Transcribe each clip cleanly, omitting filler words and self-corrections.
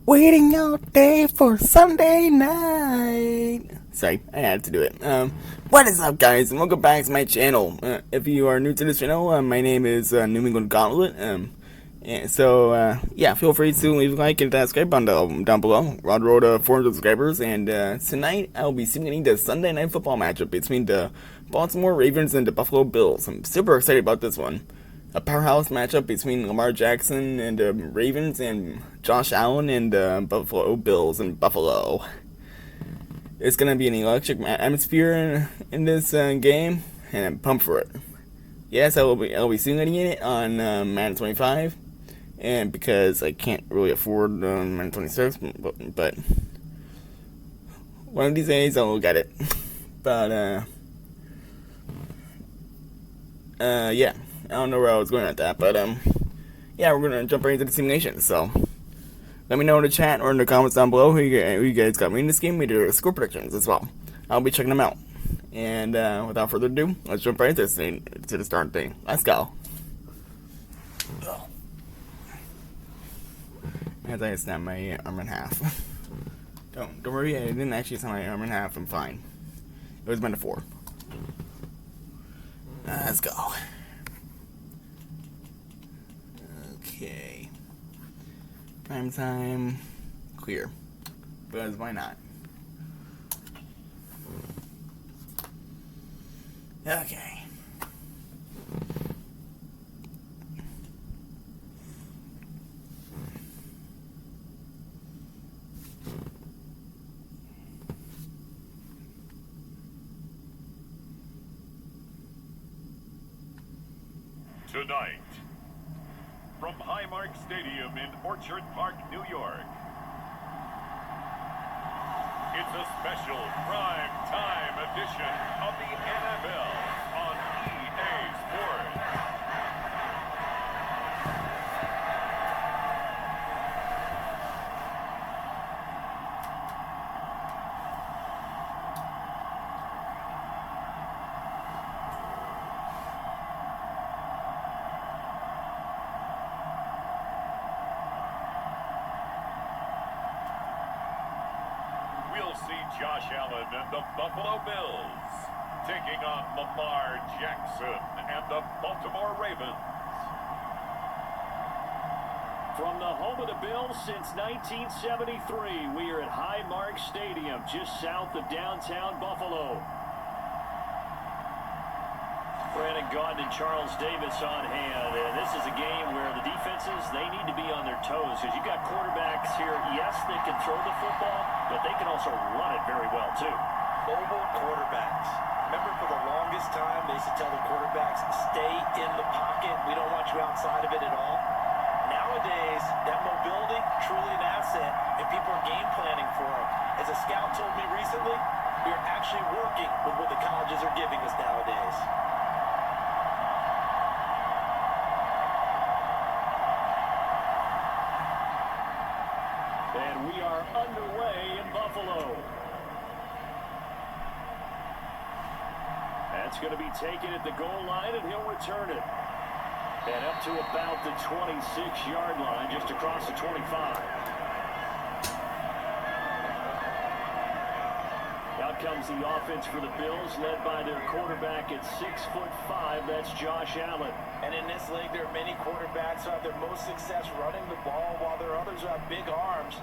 Waiting all day for Sunday night. Sorry, I had to do it. What is up, guys, and welcome back to my channel. If you are new to this channel, my name is New England Gauntlet. And so, yeah, feel free to leave a like and subscribe down below. We're on the road to 400 subscribers, and tonight I will be simulating the Sunday Night Football matchup between the Baltimore Ravens and the Buffalo Bills. I'm super excited about this one. A powerhouse matchup between Lamar Jackson and the Ravens and Josh Allen and the Buffalo Bills in Buffalo. It's gonna be an electric atmosphere in this game, and I'm pumped for it. Yes, I'll be simulating it on Madden 25, and because I can't really afford Madden 26, but one of these days I'll get it. But yeah. I don't know where I was going at that, but yeah, we're gonna jump right into the simulation. So let me know in the chat or in the comments down below who you guys got me in this game. We do score predictions as well. I'll be checking them out. And without further ado, let's jump right into this thing, to the starting thing. Let's go. As I snap my arm in half. Don't worry, I didn't actually snap my arm in half. I'm fine. It was metaphor. Let's go. Okay. Prime time. Clear. Because why not? Okay. Tonight, from Highmark Stadium in Orchard Park, New York, it's a special prime time edition of the NFL on EA Sports. We'll see Josh Allen and the Buffalo Bills taking on Lamar Jackson and the Baltimore Ravens. From the home of the Bills since 1973, we are at Highmark Stadium, just south of downtown Buffalo. Brandon Gaudin and Charles Davis on hand, and this is a game where the defenses, they need to be on their toes, because you've got quarterbacks here, yes, they can throw the football, but they can also run it very well, too. Mobile quarterbacks. Remember, for the longest time, they used to tell the quarterbacks, stay in the pocket, we don't want you outside of it at all. Nowadays, that mobility, truly an asset, and people are game planning for it. As a scout told me recently, we are actually working with what the colleges are giving us nowadays. And we are underway in Buffalo. That's going to be taken at the goal line, and he'll return it. And up to about the 26-yard line, just across the 25. Out comes the offense for the Bills, led by their quarterback at 6'5". That's Josh Allen. And in this league, there are many quarterbacks who have their most success running the ball, while there are others who have big arms.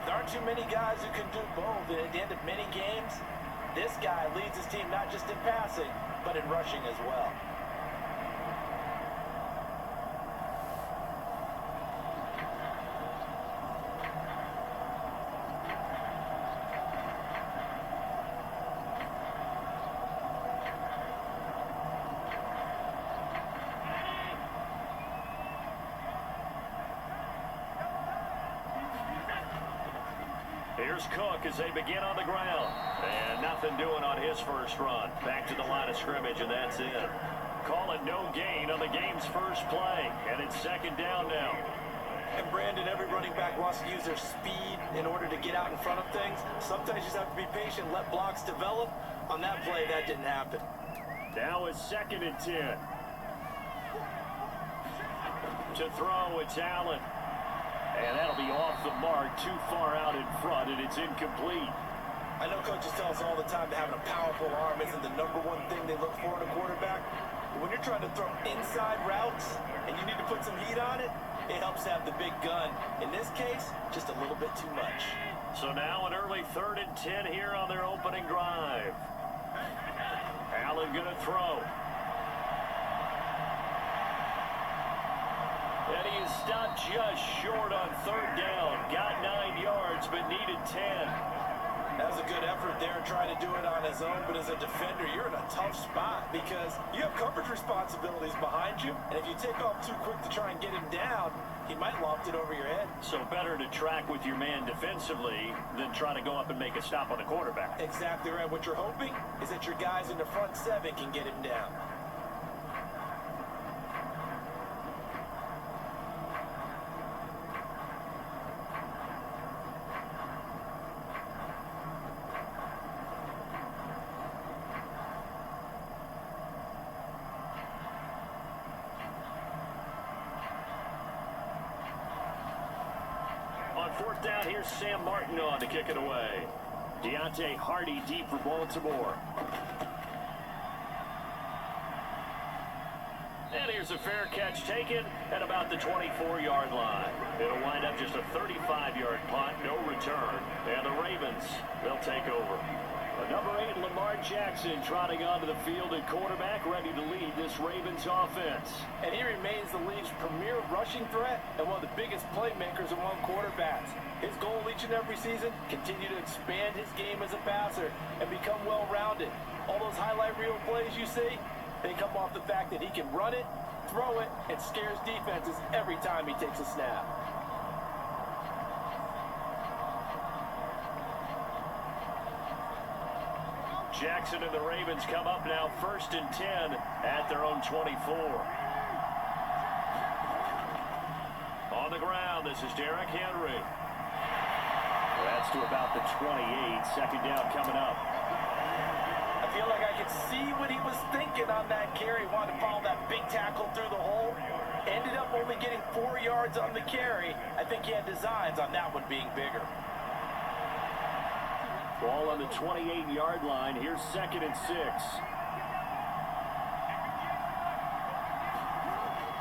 There aren't too many guys who can do both. And at the end of many games, this guy leads his team not just in passing, but in rushing as well. Here's Cook as they begin on the ground. And nothing doing on his first run. Back to the line of scrimmage, and that's it. Call it no gain on the game's first play. And it's second down now. And Brandon, every running back wants to use their speed in order to get out in front of things. Sometimes you just have to be patient, let blocks develop. On that play, that didn't happen. Now it's 2nd and 10. To throw, it's Allen. And that'll be off the mark, too far out in front, and it's incomplete. I know coaches tell us all the time that having a powerful arm isn't the number one thing they look for in a quarterback. But when you're trying to throw inside routes and you need to put some heat on it, it helps to have the big gun. In this case, just a little bit too much. So now an early 3rd and 10 here on their opening drive. Allen going to throw. And he is stopped just short on 3rd down. Got 9 yards, but needed 10. That was a good effort there trying to do it on his own, but as a defender, you're in a tough spot because you have coverage responsibilities behind you, and if you take off too quick to try and get him down, he might loft it over your head. So better to track with your man defensively than try to go up and make a stop on the quarterback. Exactly right. What you're hoping is that your guys in the front 7 can get him down. On 4th down, here's Sam Martin on to kick it away. Deontay Hardy deep for Baltimore. And here's a fair catch taken at about the 24-yard line. It'll wind up just a 35-yard punt, no return. And the Ravens, they'll take over. Number 8, Lamar Jackson, trotting onto the field at quarterback, ready to lead this Ravens offense. And he remains the league's premier rushing threat and one of the biggest playmakers among quarterbacks. His goal each and every season, continue to expand his game as a passer and become well-rounded. All those highlight reel plays you see, they come off the fact that he can run it, throw it, and scares defenses every time he takes a snap. Jackson and the Ravens come up now 1st and 10 at their own 24. On the ground, this is Derrick Henry. That's to about the 28. 2nd down coming up. I feel like I could see what he was thinking on that carry. Wanted to follow that big tackle through the hole. Ended up only getting 4 yards on the carry. I think he had designs on that one being bigger. Ball on the 28-yard line. Here's 2nd and 6.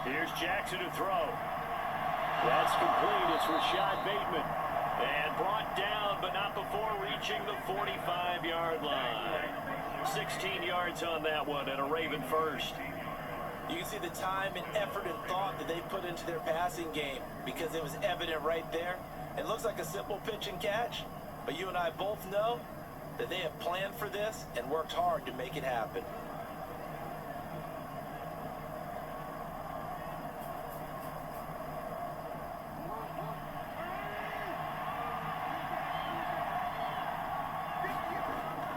Here's Jackson to throw. That's complete. It's Rashad Bateman. And brought down, but not before reaching the 45-yard line. 16 yards on that one and a Raven first. You can see the time and effort and thought that they put into their passing game because it was evident right there. It looks like a simple pitch and catch. But you and I both know that they have planned for this and worked hard to make it happen.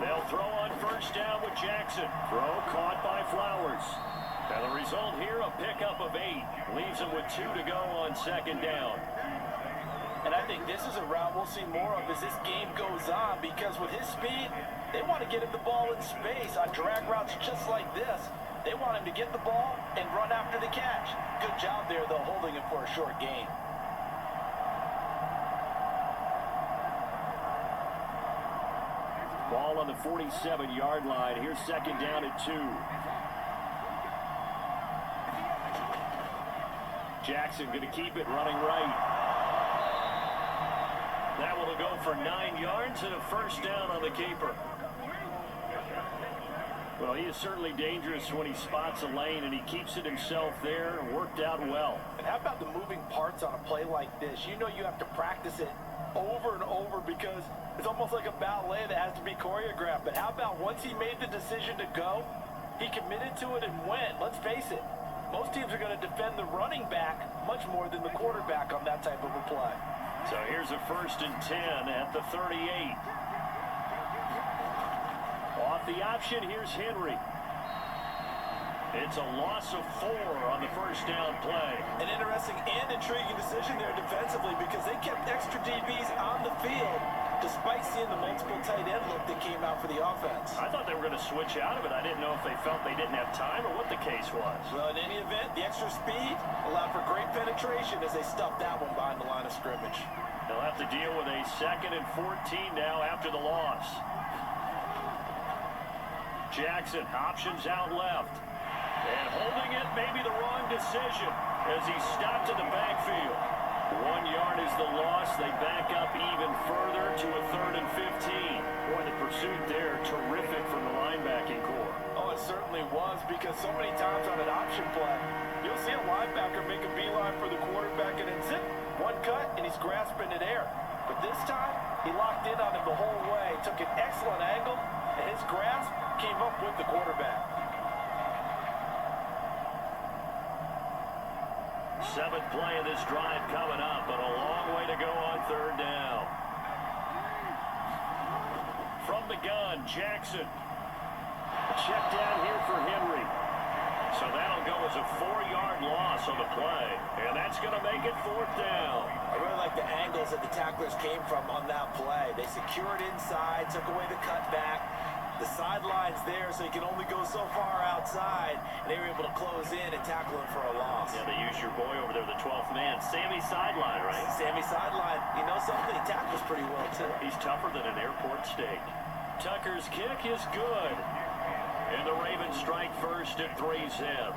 They'll throw on 1st down with Jackson. Throw caught by Flowers. And the result here, a pickup of 8. Leaves them with 2 to go on 2nd down. And I think this is a route we'll see more of as this game goes on because with his speed, they want to get him the ball in space on drag routes just like this. They want him to get the ball and run after the catch. Good job there, though, holding him for a short gain. Ball on the 47-yard line. Here's 2nd down at 2. Jackson going to keep it running right. That will go for 9 yards and a 1st down on the keeper. Well, he is certainly dangerous when he spots a lane, and he keeps it himself there. Worked out well. And how about the moving parts on a play like this? You know you have to practice it over and over because it's almost like a ballet that has to be choreographed. But how about once he made the decision to go, he committed to it and went. Let's face it, most teams are going to defend the running back much more than the quarterback on that type of a play. So here's a 1st and 10 at the 38. Off the option, here's Henry. It's a loss of 4 on the 1st down play. An interesting and intriguing decision there defensively because they kept extra DBs on the field despite seeing the multiple tight end look that came out for the offense. I thought they were going to switch out of it. I didn't know if they felt they didn't have time or what the case was. Well, in any event, the extra speed allowed for great penetration as they stuffed that one behind the line of scrimmage. They'll have to deal with a 2nd and 14 now after the loss. Jackson options out left. And holding it may be the wrong decision as he stopped in the backfield. 1 yard is the loss. They back up even further to a 3rd and 15. Boy, the pursuit there, terrific from the linebacking core. Oh, it certainly was, because so many times on an option play, you'll see a linebacker make a beeline for the quarterback and then zip, one cut, and he's grasping it air. But this time, he locked in on him the whole way, took an excellent angle, and his grasp came up with the quarterback. 7th play of this drive coming up, but a long way to go on 3rd down. From the gun, Jackson. Check down here for Henry. So that'll go as a 4-yard loss on the play, and that's going to make it 4th down. I really like the angles that the tacklers came from on that play. They secured inside, took away the cutback. The sideline's there, so you can only go so far outside, and they were able to close in and tackle him for a loss. Yeah, they used your boy over there, the 12th man, Sammy Sideline, right? Sammy Sideline, you know something? He tackles pretty well, too. He's tougher than an airport steak. Tucker's kick is good. And the Ravens strike first at 3-zip.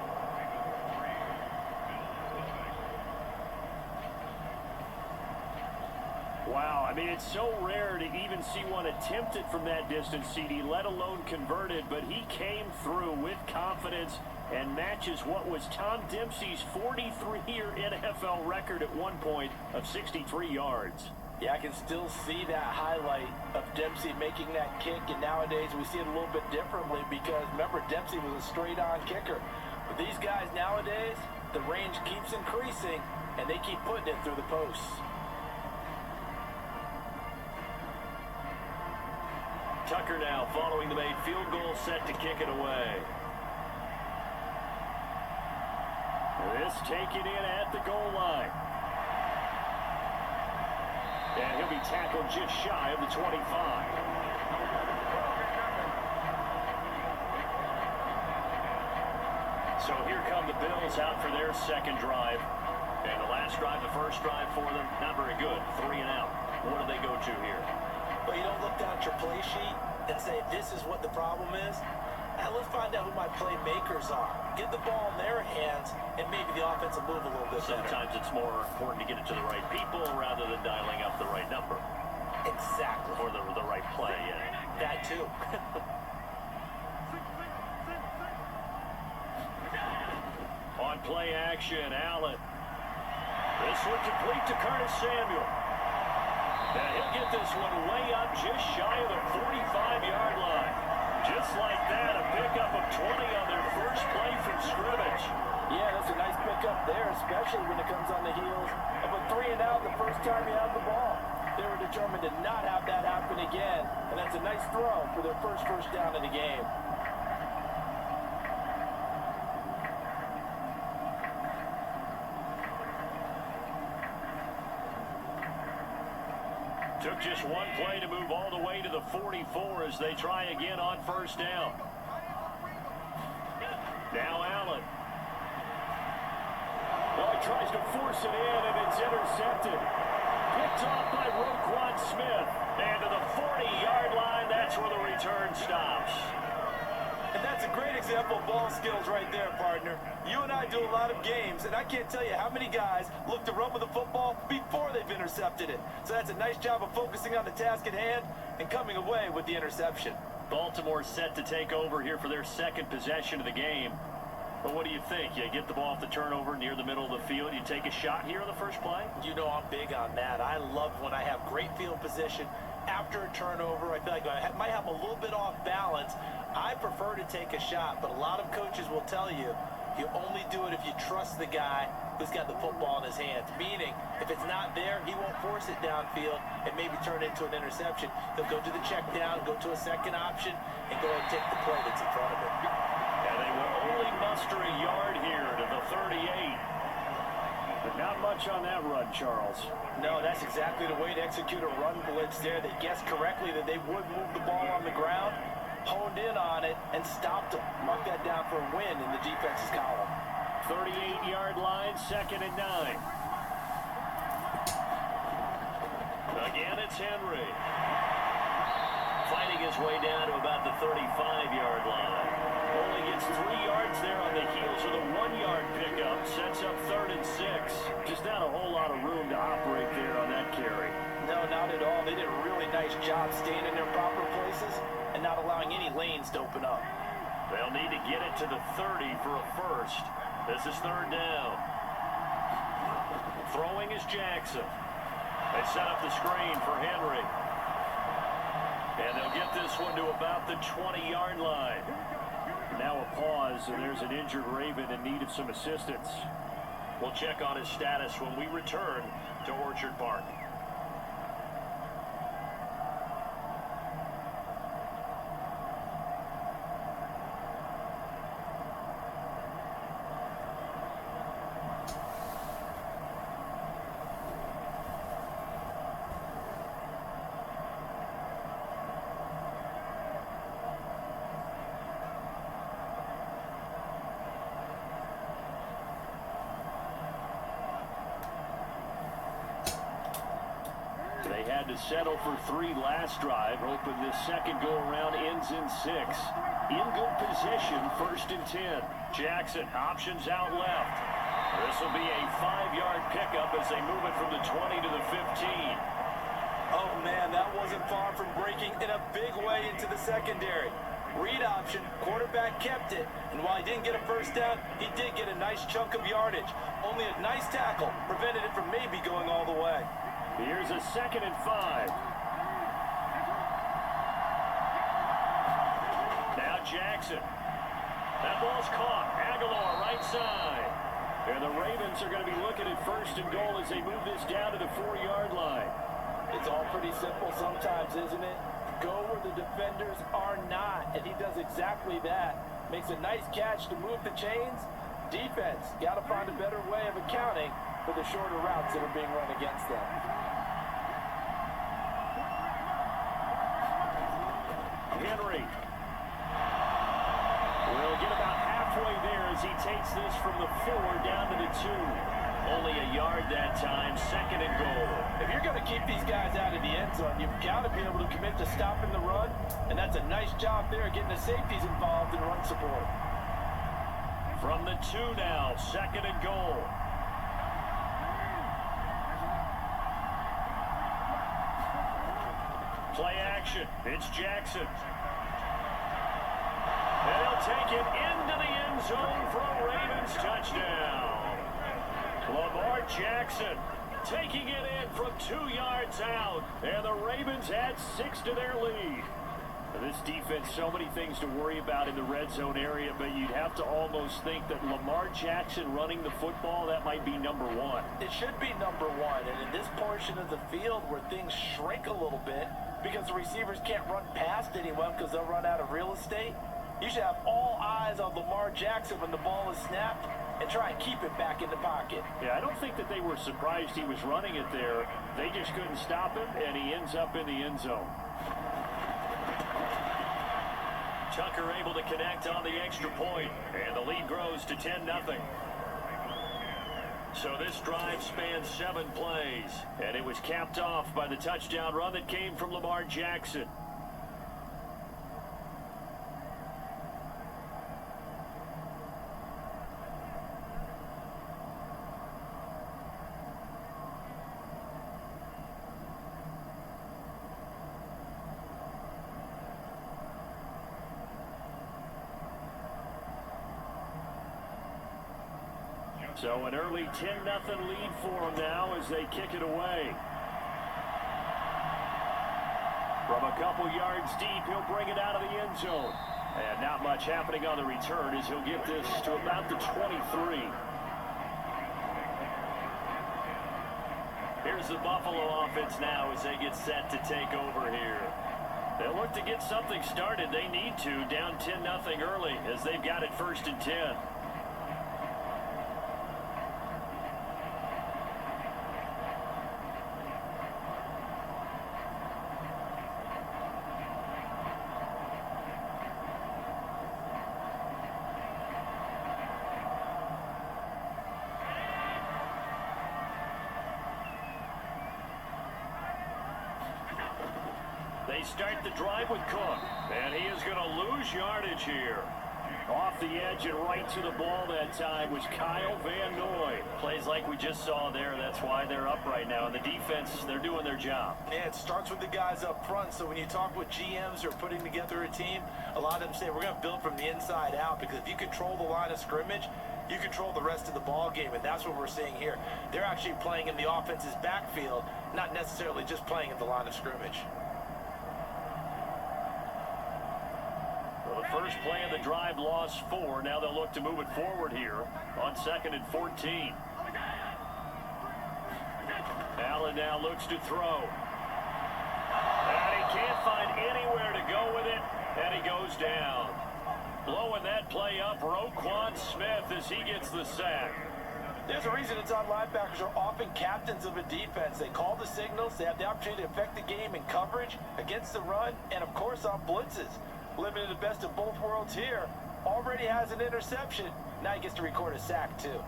Wow, I mean, it's so rare to even see one attempted from that distance, CD, let alone converted, but he came through with confidence and matches what was Tom Dempsey's 43-year NFL record at one point of 63 yards. Yeah, I can still see that highlight of Dempsey making that kick, and nowadays we see it a little bit differently because, remember, Dempsey was a straight-on kicker. But these guys nowadays, the range keeps increasing, and they keep putting it through the posts. Tucker now following the made field goal, set to kick it away. This taken in at the goal line. And he'll be tackled just shy of the 25. So here come the Bills out for their 2nd drive. And the last drive, the first drive for them, not very good. 3 and out. What do they go to here? Well, you don't look down at your play sheet and say, this is what the problem is. Now let's find out who my playmakers are. Get the ball in their hands, and maybe the offense will move a little bit better. Sometimes it's more important to get it to the right people rather than dialing up the right number. Exactly. Or the right play, yeah. That too. On play action, Allen. This one complete to Curtis Samuel. Now he'll get this one way up just shy of the 45-yard line. Just like that, a pickup of 20 on their first play from scrimmage. Yeah, that's a nice pickup there, especially when it comes on the heels of a 3 and out the first time you have the ball. They were determined to not have that happen again, and that's a nice throw for their first down of the game. Took just one play to move all the way to the 44 as they try again on first down. Now Allen. Well, he tries to force it in, and it's intercepted. Picked off by Roquan Smith. And to the 40-yard line, that's where the return stops. And that's a great example of ball skills right there, partner. You and I do a lot of games, and I can't tell you how many guys look to run with the football before they've intercepted it. So that's a nice job of focusing on the task at hand and coming away with the interception. Baltimore set to take over here for their 2nd possession of the game. But what do you think? You get the ball off the turnover near the middle of the field. You take a shot here on the first play? You know I'm big on that. I love when I have great field position after a turnover. I feel like I might have a little bit off balance. I prefer to take a shot, but a lot of coaches will tell you, you only do it if you trust the guy who's got the football in his hands. Meaning, if it's not there, he won't force it downfield and maybe turn it into an interception. He'll go to the check down, go to a second option, and go and take the play that's in front of him. And they will only muster a yard here to the 38. But not much on that run, Charles. No, that's exactly the way to execute a run blitz there. They guessed correctly that they would move the ball on the ground, honed in on it, and stopped them. Mark that down for a win in the defense's column. 38-yard line, 2nd and 9. Again, it's Henry. Fighting his way down to about the 35-yard line. Only gets 3 yards there on the heels of the 1-yard pickup. Sets up 3rd and 6. Just not a whole lot of room to operate there on that carry. No, not at all. They did a really nice job staying in their proper places and not allowing any lanes to open up. They'll need to get it to the 30 for a first. This is 3rd down. Throwing is Jackson. They set up the screen for Henry. And they'll get this one to about the 20-yard line. Now a pause, and there's an injured Raven in need of some assistance. We'll check on his status when we return to Orchard Park. They had to settle for 3 last drive, hoping this second go-around ends in 6. In good position, 1st and 10. Jackson options out left. This will be a 5-yard pickup as they move it from the 20 to the 15. Oh, man, that wasn't far from breaking in a big way into the secondary. Read option, quarterback kept it, and while he didn't get a first down, he did get a nice chunk of yardage. Only a nice tackle prevented it from maybe going all the way. Here's a 2nd and 5. Now Jackson. That ball's caught. Aguilar right side. And the Ravens are going to be looking at 1st and goal as they move this down to the 4-yard line. It's all pretty simple sometimes, isn't it? Go where the defenders are not, and he does exactly that. Makes a nice catch to move the chains. Defense, got to find a better way of accounting for the shorter routes that are being run against them. Henry will get about halfway there as he takes this from the 4 down to the 2. Only a yard that time, 2nd and goal. If you're going to keep these guys out of the end zone, you've got to be able to commit to stopping the run, and that's a nice job there getting the safeties involved in run support. From the 2 now, 2nd and goal. Play action. It's Jackson. And he'll take it into the end zone for a Ravens touchdown. Lamar Jackson taking it in from 2 yards out. And the Ravens add 6 to their lead. This defense, so many things to worry about in the red zone area, but you'd have to almost think that Lamar Jackson running the football, that might be number 1. It should be number 1, and in this portion of the field where things shrink a little bit because the receivers can't run past anyone because they'll run out of real estate, you should have all eyes on Lamar Jackson when the ball is snapped and try and keep it back in the pocket. Yeah, I don't think that they were surprised he was running it there. They just couldn't stop him, and he ends up in the end zone. Tucker able to connect on the extra point, and the lead grows to 10-0. So this drive spans 7 plays, and it was capped off by the touchdown run that came from Lamar Jackson. So an early 10-0 lead for them now as they kick it away. From a couple yards deep, he'll bring it out of the end zone. And not much happening on the return as he'll get this to about the 23. Here's the Buffalo offense now as they get set to take over here. They'll look to get something started. They need to, down 10-0 early as they've got it 1st and 10. They start the drive with Cook, and he is going to lose yardage here. Off the edge and right to the ball that time was Kyle Van Noy. Plays like we just saw there. That's why they're up right now. And the defense, they're doing their job. Yeah, it starts with the guys up front. So when you talk with GMs who are putting together a team, a lot of them say we're going to build from the inside out, because if you control the line of scrimmage, you control the rest of the ball game, and that's what we're seeing here. They're actually playing in the offense's backfield, not necessarily just playing at the line of scrimmage. Well, the first play of the drive lost 4. Now they'll look to move it forward here on 2nd and 14. Allen now looks to throw. And he can't find anywhere to go with it, and he goes down. Blowing that play up, Roquan Smith, as he gets the sack. There's a reason inside linebackers are often captains of a defense. They call the signals. They have the opportunity to affect the game in coverage, against the run, and, of course, on blitzes. Living in the best of both worlds here. Already has an interception. Now he gets to record a sack, too.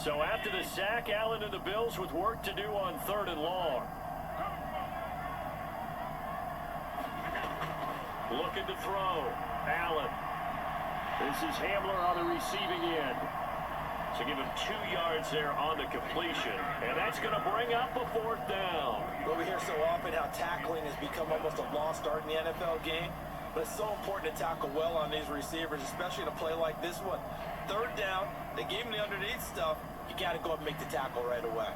So after the sack, Allen and the Bills with work to do on 3rd and long. Looking to throw. Allen. This is Hamler on the receiving end. So give him 2 yards there on the completion. And that's going to bring up a 4th down. Well, we hear so often how tackling has become almost a lost art in the NFL game. But it's so important to tackle well on these receivers, especially in a play like this one. 3rd down, they gave him the underneath stuff. You got to go up and make the tackle right away.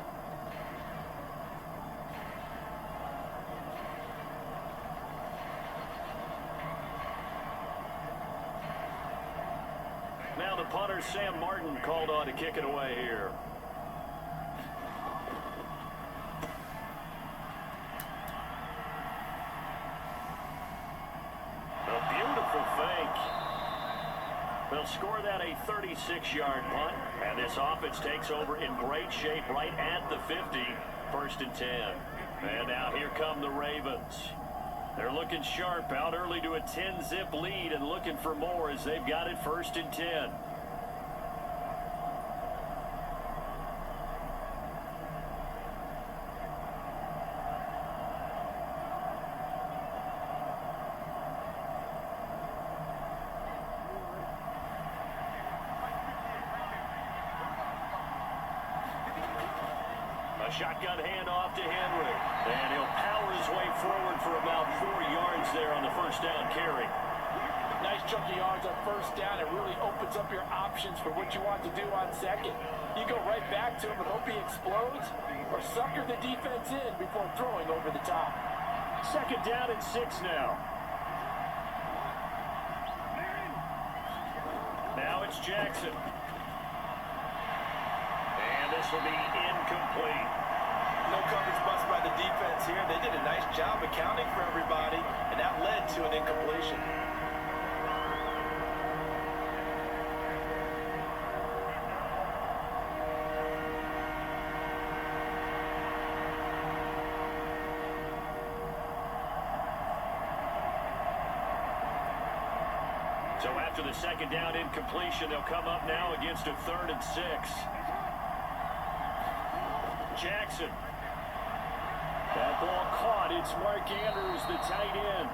Now the punter, Sam Martin, called on to kick it away here. A beautiful fake. They'll score that a 36-yard punt, and this offense takes over in great shape right at the 50, 1st and 10. And now here come the Ravens. They're looking sharp, out early to a 10-zip lead and looking for more as they've got it 1st and 10. Shotgun handoff to Henry. And he'll power his way forward for about 4 yards there on the 1st down carry. Nice chunky yards on 1st down. It really opens up your options for what you want to do on 2nd. You go right back to him and hope he explodes, or sucker the defense in before throwing over the top. 2nd down and 6 now. Now it's Jackson. And this will be incomplete. No coverage bust by the defense here. They did a nice job accounting for everybody, and that led to an incompletion. So after the 2nd down incompletion, they'll come up now against a 3rd and 6. Jackson. That ball caught. It's Mark Andrews, the tight end.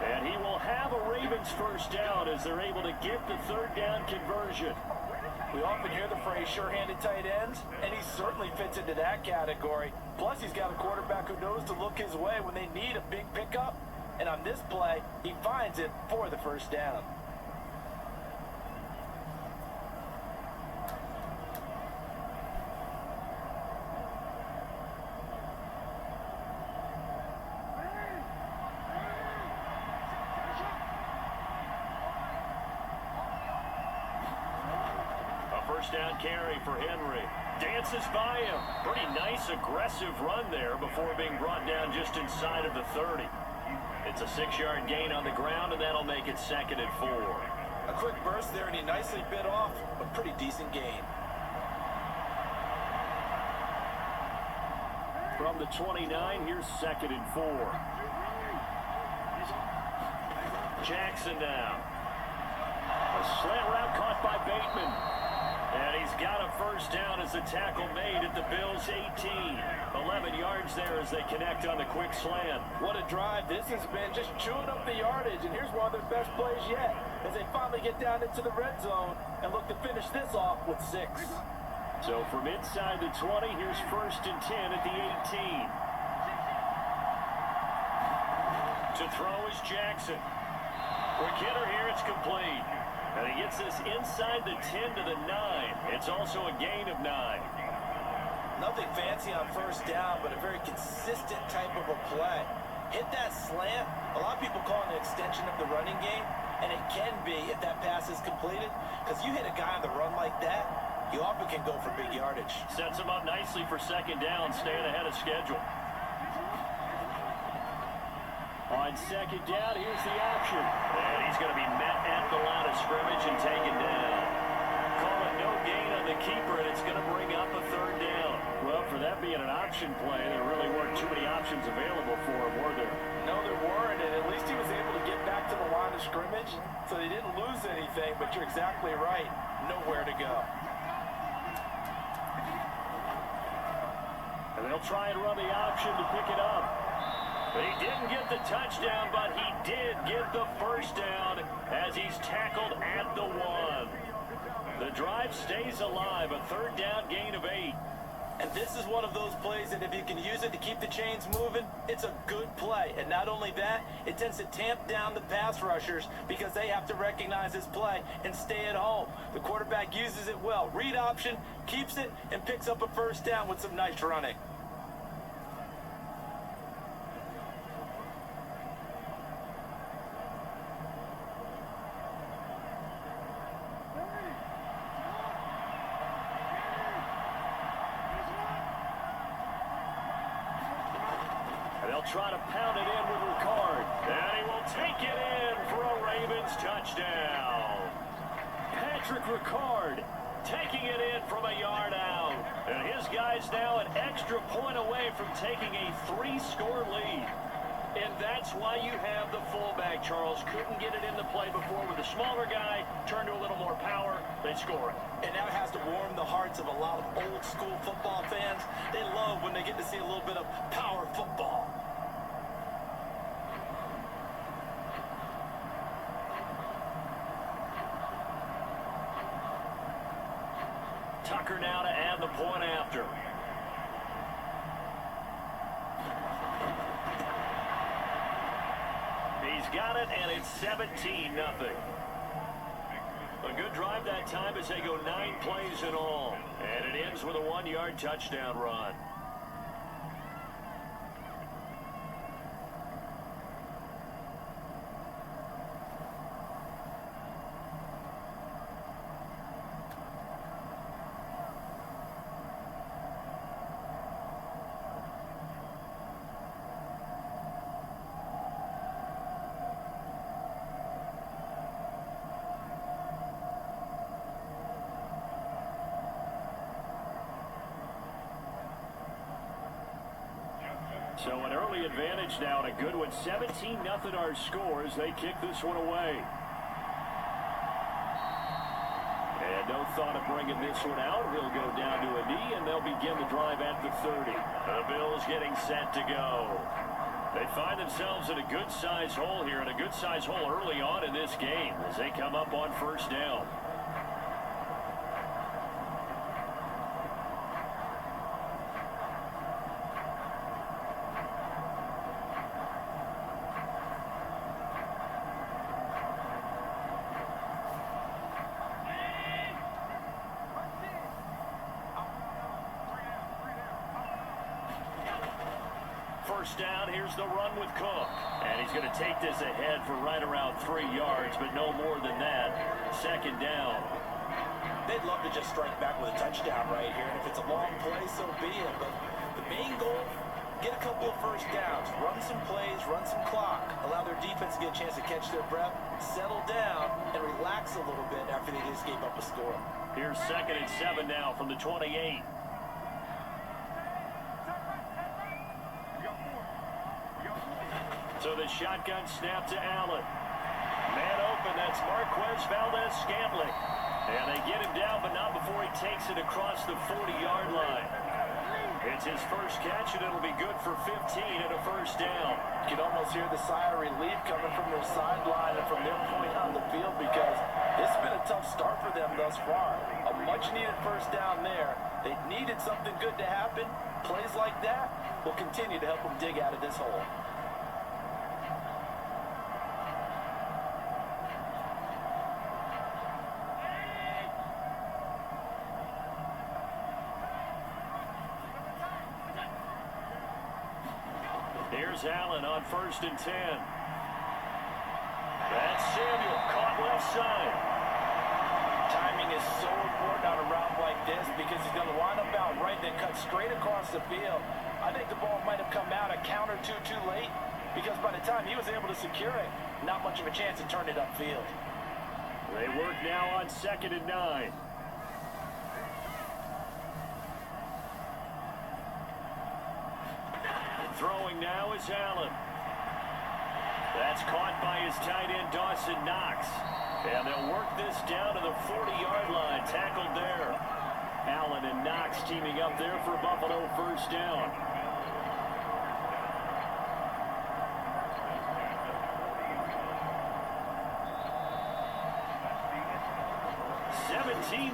And he will have a Ravens 1st down as they're able to get the 3rd down conversion. We often hear the phrase sure-handed tight ends, and he certainly fits into that category. Plus, he's got a quarterback who knows to look his way when they need a big pickup. And on this play, he finds it for the 1st down. First down carry for Henry. Dances by him. Pretty nice, aggressive run there before being brought down just inside of the 30. It's a 6-yard gain on the ground, and that'll make it 2nd and 4. A quick burst there, and he nicely bit off a pretty decent gain. From the 29, here's 2nd and 4. Jackson now. A slant route caught by Bateman. first down as the tackle made at the Bills' 18. 11 yards there as they connect on the quick slant. What a drive. This has been just chewing up the yardage, and here's one of their best plays yet as they finally get down into the red zone and look to finish this off with 6. So from inside the 20, here's 1st and 10 at the 18. To throw is Jackson. Quick hitter here, it's complete. And he gets this inside the 10 to the 9. It's also a gain of 9. Nothing fancy on first down, but a very consistent type of a play. Hit that slant. A lot of people call it an extension of the running game, and it can be if that pass is completed, because you hit a guy on the run like that, you often can go for big yardage. Sets him up nicely for 2nd down, staying ahead of schedule. On 2nd down, here's the option. And he's going to be met at the line of scrimmage and taken down. Call it no gain on the keeper, and it's going to bring up a 3rd down. Well, for that being an option play, there really weren't too many options available for him, were there? No, there weren't, and at least he was able to get back to the line of scrimmage, so they didn't lose anything, but you're exactly right. Nowhere to go. And they'll try and run the option to pick it up. But he didn't get the touchdown, but he did get the 1st down as he's tackled at the 1. The drive stays alive, a 3rd down gain of 8. And this is one of those plays that if you can use it to keep the chains moving, it's a good play. And not only that, it tends to tamp down the pass rushers because they have to recognize this play and stay at home. The quarterback uses it well. Read option, keeps it, and picks up a 1st down with some nice running. They'll try to pound it in with Ricard. And he will take it in for a Ravens touchdown. Patrick Ricard taking it in from a yard out. And his guys now an extra point away from taking a 3-score lead. And that's why you have the fullback, Charles. Couldn't get it into play before with a smaller guy. Turned to a little more power. They score it. And that has to warm the hearts of a lot of old school football fans. They love when they get to see a little bit of power football. Tucker now to add the point after. He's got it, and it's 17-0. A good drive that time as they go 9 plays in all. And it ends with a 1-yard touchdown run. So an early advantage now and a good one. 17-0 our scores. They kick this one away. And no thought of bringing this one out. He'll go down to a knee, and they'll begin the drive at the 30. The Bills getting set to go. They find themselves in a good-sized hole here, and a good-sized hole early on in this game as they come up on 1st down. First down, here's the run with Cook. And he's going to take this ahead for right around 3 yards, but no more than that. 2nd down. They'd love to just strike back with a touchdown right here, and if it's a long play, so be it. But the main goal, get a couple of 1st downs, run some plays, run some clock, allow their defense to get a chance to catch their breath, settle down, and relax a little bit after they just gave up a score. Here's 2nd and 7 now from the 28. So the shotgun snap to Allen. Man open, that's Marquez Valdez-Scantling. And they get him down, but not before he he takes it across the 40-yard line. It's his first catch, and it'll be good for 15 and a first down. You can almost hear the sigh of relief coming from their sideline and from their point on the field because this has been a tough start for them thus far. A much-needed first down there. They needed something good to happen. Plays like that will continue to help them dig out of this hole. Here's Allen on 1st and 10. That's Samuel, caught left side. Timing is so important on a route like this because he's going to line up out right, then cut straight across the field. I think the ball might have come out a count or two too late because by the time he was able to secure it, not much of a chance to turn it upfield. They work now on 2nd and 9. Throwing now is Allen. That's caught by his tight end, Dawson Knox. And they'll work this down to the 40-yard line. Tackled there. Allen and Knox teaming up there for Buffalo first down.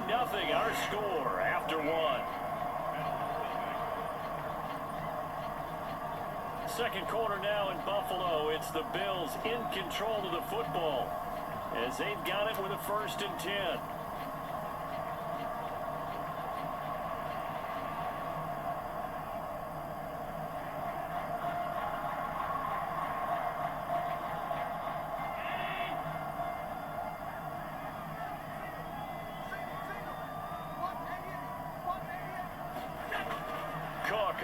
Nothing, our score after one. Second quarter now in Buffalo. It's the Bills in control of the football as they've got it with a 1st and 10.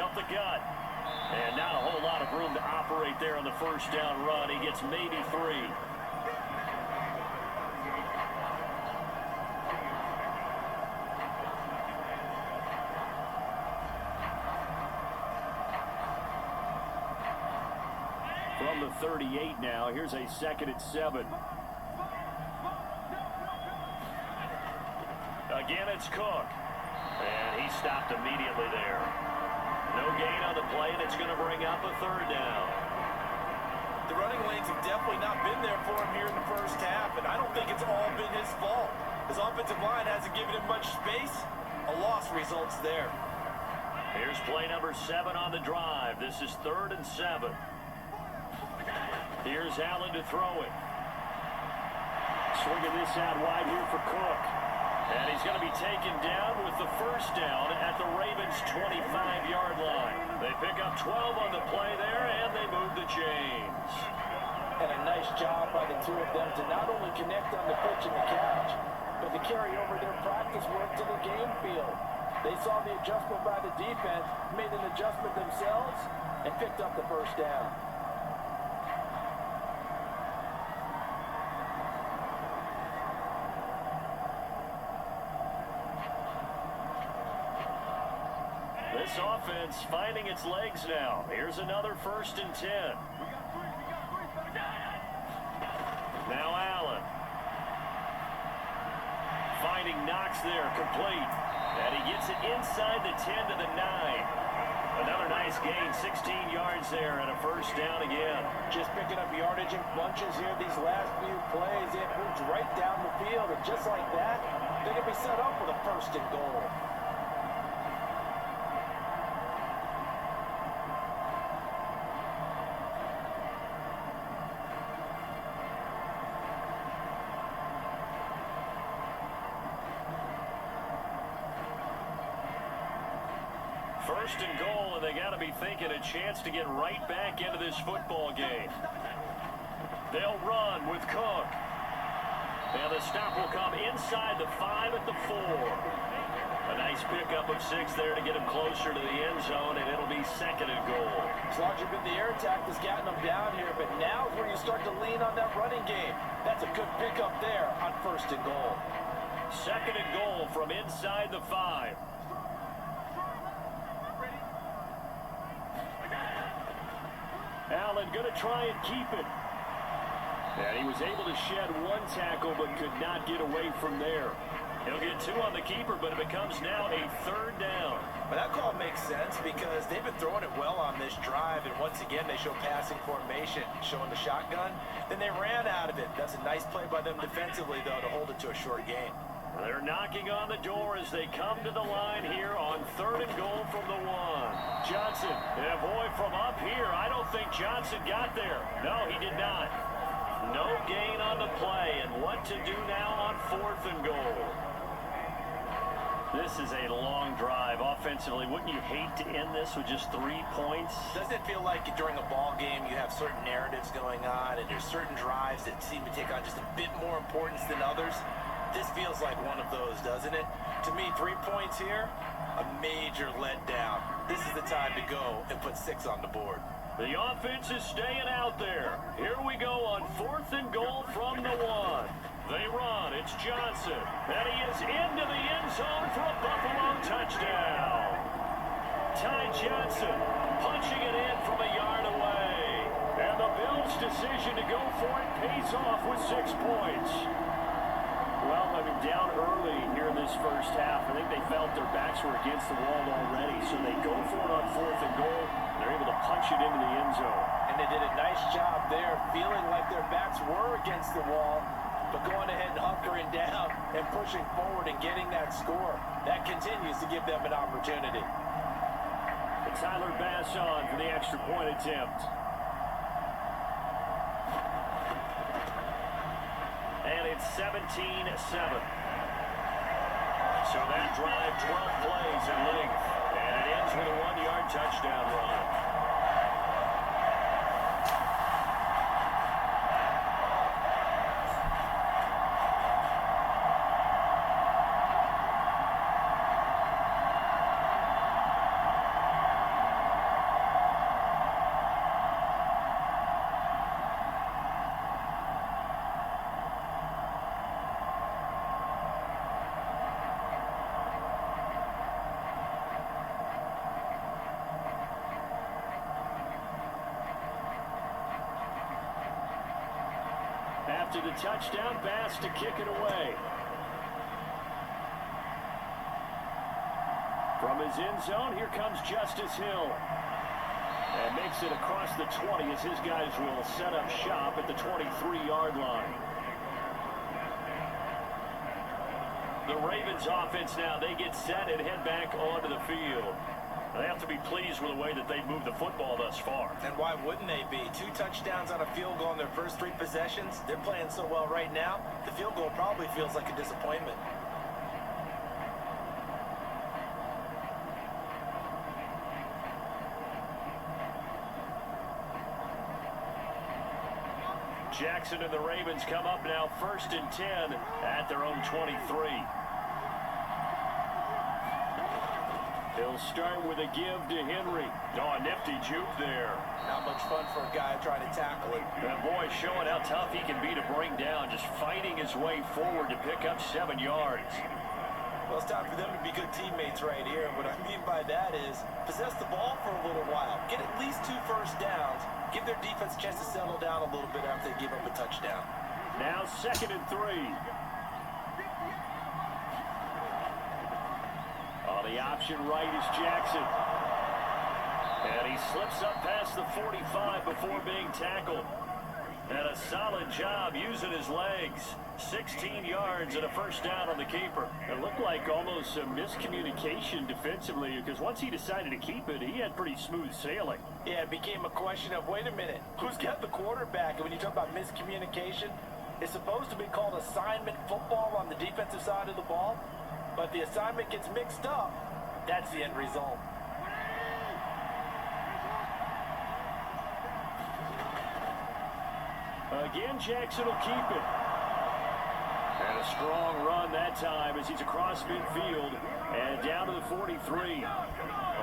Up the gut. And not a whole lot of room to operate there on the first down run. He gets maybe 3. From the 38 now, here's a 2nd and 7. Again, it's Cook. And he stopped immediately there. No gain on the play, and it's going to bring up a 3rd down. The running lanes have definitely not been there for him here in the first half, and I don't think it's all been his fault. His offensive line hasn't given him much space. A loss results there. Here's play number 7 on the drive. This is 3rd and 7. Here's Allen to throw it. Swinging this out wide here for Cook. And he's going to be taken down with the first down at the Ravens' 25-yard line. They pick up 12 on the play there, and they move the chains. And a nice job by the two of them to not only connect on the pitch and the catch, but to carry over their practice work to the game field. They saw the adjustment by the defense, made an adjustment themselves, and picked up the first down. This offense finding its legs now. Here's another 1st and 10. Now Allen. Finding Knox there, complete. And he gets it inside the 10 to the 9. Another nice gain, 16 yards there, and a first down again. Just picking up yardage in bunches here these last few plays. It moves right down the field, and just like that, they can be set up with a 1st and goal. First and goal, and they got to be thinking a chance to get right back into this football game. They'll run with Cook. And the stop will come inside the 5 at the 4. A nice pickup of 6 there to get him closer to the end zone, and it'll be 2nd and goal. It's largely been the air attack that's gotten them down here, but now is where you start to lean on that running game. That's a good pickup there on 1st and goal. 2nd and goal from inside the 5. Allen going to try and keep it. And he was able to shed one tackle but could not get away from there. He'll get 2 on the keeper, but it becomes now a 3rd down. But that call makes sense because they've been throwing it well on this drive, and once again they show passing formation, showing the shotgun. Then they ran out of it. That's a nice play by them defensively, though, to hold it to a short gain. They're knocking on the door as they come to the line here on 3rd and goal from the 1. Johnson, and boy, from up here, I don't think Johnson got there. No, he did not. No gain on the play, and what to do now on 4th and goal. This is a long drive offensively. Wouldn't you hate to end this with just 3 points? Doesn't it feel like during a ball game you have certain narratives going on and there's certain drives that seem to take on just a bit more importance than others? This feels like one of those, doesn't it? To me, 3 points here, a major letdown. This is the time to go and put 6 on the board. The offense is staying out there. Here we go on 4th and goal from the 1. They run. It's Johnson. And he is into the end zone for a Buffalo touchdown. Ty Johnson punching it in from a yard away. And the Bills' decision to go for it pays off with 6 points. Well, I mean, down early here in this first half. I think they felt their backs were against the wall already. So they go for it on 4th and goal. They're able to punch it into the end zone. And they did a nice job there, feeling like their backs were against the wall, but going ahead and hunkering down and pushing forward and getting that score. That continues to give them an opportunity. And Tyler Bass on for the extra point attempt. And it's 17-7. So that drive, 12 plays in length. And it ends with a 1-yard touchdown run. After the touchdown, Bass to kick it away. From his end zone, here comes Justice Hill. And makes it across the 20 as his guys will set up shop at the 23-yard line. The Ravens offense now, they get set and head back onto the field. They have to be pleased with the way that they've moved the football thus far. And why wouldn't they be? 2 touchdowns on a field goal in their first 3 possessions. They're playing so well right now, the field goal probably feels like a disappointment. Jackson and the Ravens come up now 1st and 10 at their own 23. He'll start with a give to Henry. Oh, a nifty juke there. Not much fun for a guy trying to tackle it. And boy, showing how tough he can be to bring down, just fighting his way forward to pick up 7 yards. Well, it's time for them to be good teammates right here. What I mean by that is possess the ball for a little while. Get at least 2 first downs. Give their defense a chance to settle down a little bit after they give up a touchdown. Now 2nd and 3. On the option right is Jackson. And he slips up past the 45 before being tackled. And a solid job using his legs. 16 yards and a first down on the keeper. It looked like almost a miscommunication defensively because once he decided to keep it, he had pretty smooth sailing. Yeah, it became a question of, wait a minute, who's got the quarterback? And when you talk about miscommunication, it's supposed to be called assignment football on the defensive side of the ball. But if the assignment gets mixed up, that's the end result. Again, Jackson will keep it. And a strong run that time as he's across midfield and down to the 43.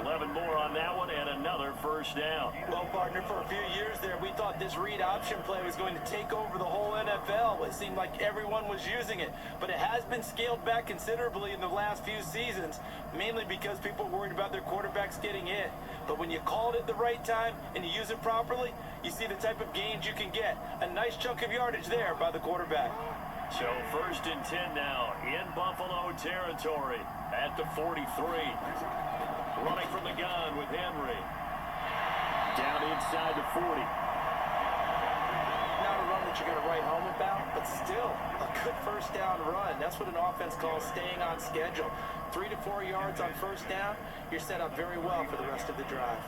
11 more on that one and another first down. Well, partner, for a few years there, we thought this read option play was going to take over the whole NFL. It seemed like everyone was using it. But it has been scaled back considerably in the last few seasons, mainly because people were worried about their quarterbacks getting hit. But when you call it at the right time and you use it properly, you see the type of gains you can get. A nice chunk of yardage there by the quarterback. So 1st and 10 now in Buffalo territory at the 43. Running from the gun with Henry. Down inside the 40. Not a run that you're going to write home about, but still a good first down run. That's what an offense calls staying on schedule. 3 to 4 yards on first down, you're set up very well for the rest of the drive.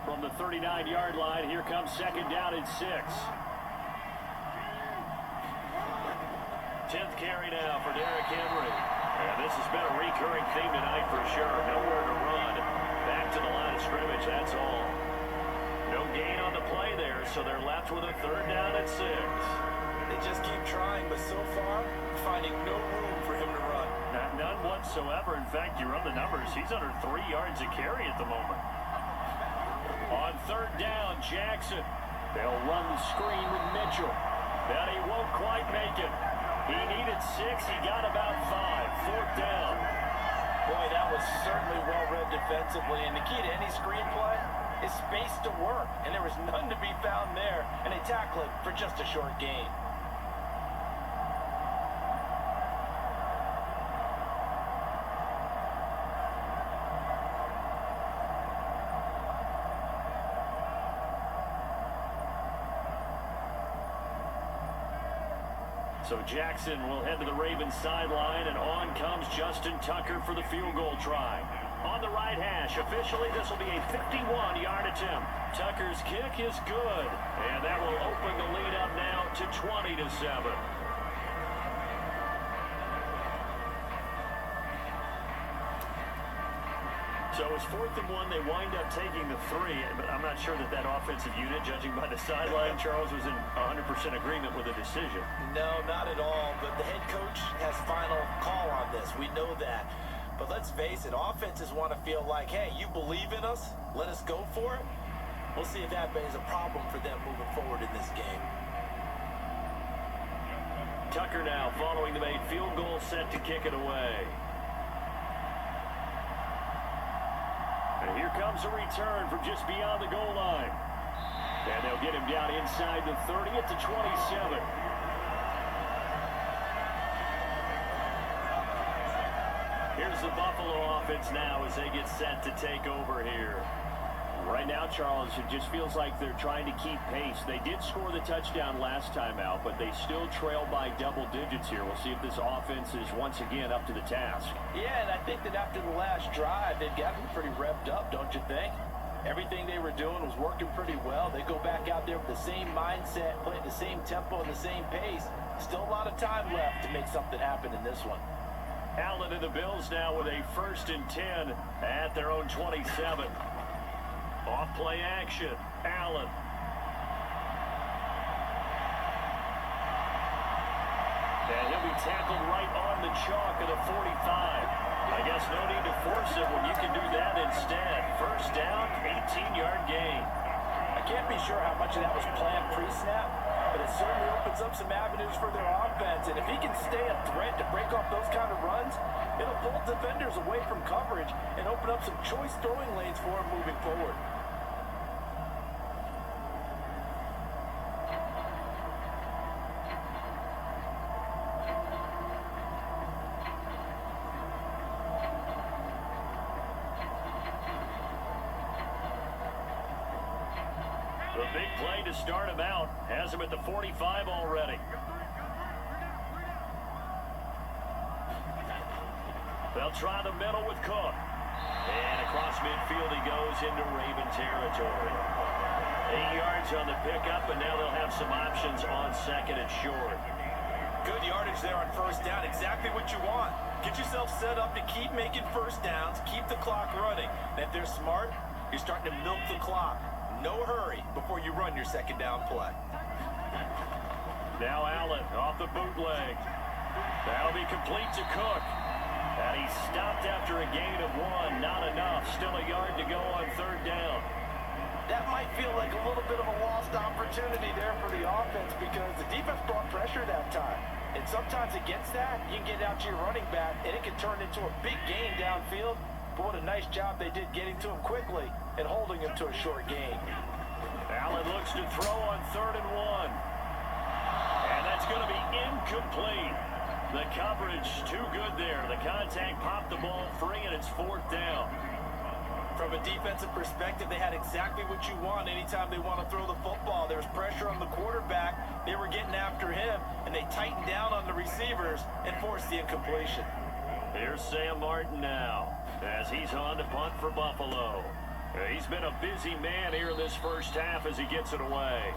From the 39-yard line, here comes 2nd down and 6. 10th carry now for Derrick Henry. And this has been a recurring theme tonight for sure. Nowhere to run. Back to the line of scrimmage, that's all. No gain on the play there, so they're left with a 3rd down and 6. They just keep trying, but so far, finding no room for him to run. None whatsoever. In fact, you run the numbers. He's under 3 yards a carry at the moment. On 3rd down, Jackson. They'll run the screen with Mitchell. But he won't quite make it. He needed 6. He got about 5. 4th down. Boy, that was certainly well-read defensively. And the key to any screenplay is space to work. And there was none to be found there. And they tackle it for just a short gain. So Jackson will head to the Ravens sideline, and on comes Justin Tucker for the field goal try. On the right hash, officially this will be a 51-yard attempt. Tucker's kick is good, and that will open the lead up now to 20-7. So it's 4th and 1. They wind up taking the 3, but I'm not sure that offensive unit, judging by the sideline, Charles, was in 100% agreement with the decision. No, not at all. But the head coach has final call on this. We know that. But let's face it, offenses want to feel like, hey, you believe in us? Let us go for it. We'll see if that is a problem for them moving forward in this game. Tucker now following the made field goal, set to kick it away. And here comes a return from just beyond the goal line. And they'll get him down inside the 30 at the 27. Here's the Buffalo offense now as they get set to take over here. Right now, Charles, it just feels like they're trying to keep pace. They did score the touchdown last time out, but they still trail by double digits here. We'll see if this offense is once again up to the task. Yeah, and I think that after the last drive, they've gotten pretty revved up, don't you think? Everything they were doing was working pretty well. They go back out there with the same mindset, playing the same tempo and the same pace. Still a lot of time left to make something happen in this one. Allen and the Bills now with a 1st and 10 at their own 27. Off play action, Allen. And he'll be tackled right on the chalk of the 45. I guess no need to force it when you can do that instead. 1st down, 18-yard gain. I can't be sure how much of that was planned pre-snap, but it certainly opens up some avenues for their offense. And if he can stay a threat to break off those kind of runs, it'll pull defenders away from coverage and open up some choice throwing lanes for him moving forward. The big play to start him out has him at the 45 already. They'll try the middle with Cook. And across midfield he goes into Raven territory. 8 yards on the pickup, and now they'll have some options on 2nd and short. Good yardage there on 1st down. Exactly what you want. Get yourself set up to keep making 1st downs, keep the clock running. And if they're smart, you're starting to milk the clock. No hurry before you run your 2nd down play. Now Allen off the bootleg. That'll be complete to Cook. And he stopped after a gain of 1. Not enough. Still a yard to go on 3rd down. that might feel like a little bit of a lost opportunity there for the offense because the defense brought pressure that time. And sometimes against that, you can get out to your running back, and it can turn into a big gain downfield. But what a nice job they did getting to him quickly and holding him to a short gain. Allen looks to throw on 3rd and 1. And that's going to be incomplete. The coverage too good there. The contact popped the ball free, and it's 4th down. From a defensive perspective, they had exactly what you want anytime they want to throw the football. There was pressure on the quarterback. They were getting after him, and they tightened down on the receivers and forced the incompletion. Here's Sam Martin now as he's on to punt for Buffalo. He's been a busy man here in this first half as he gets it away.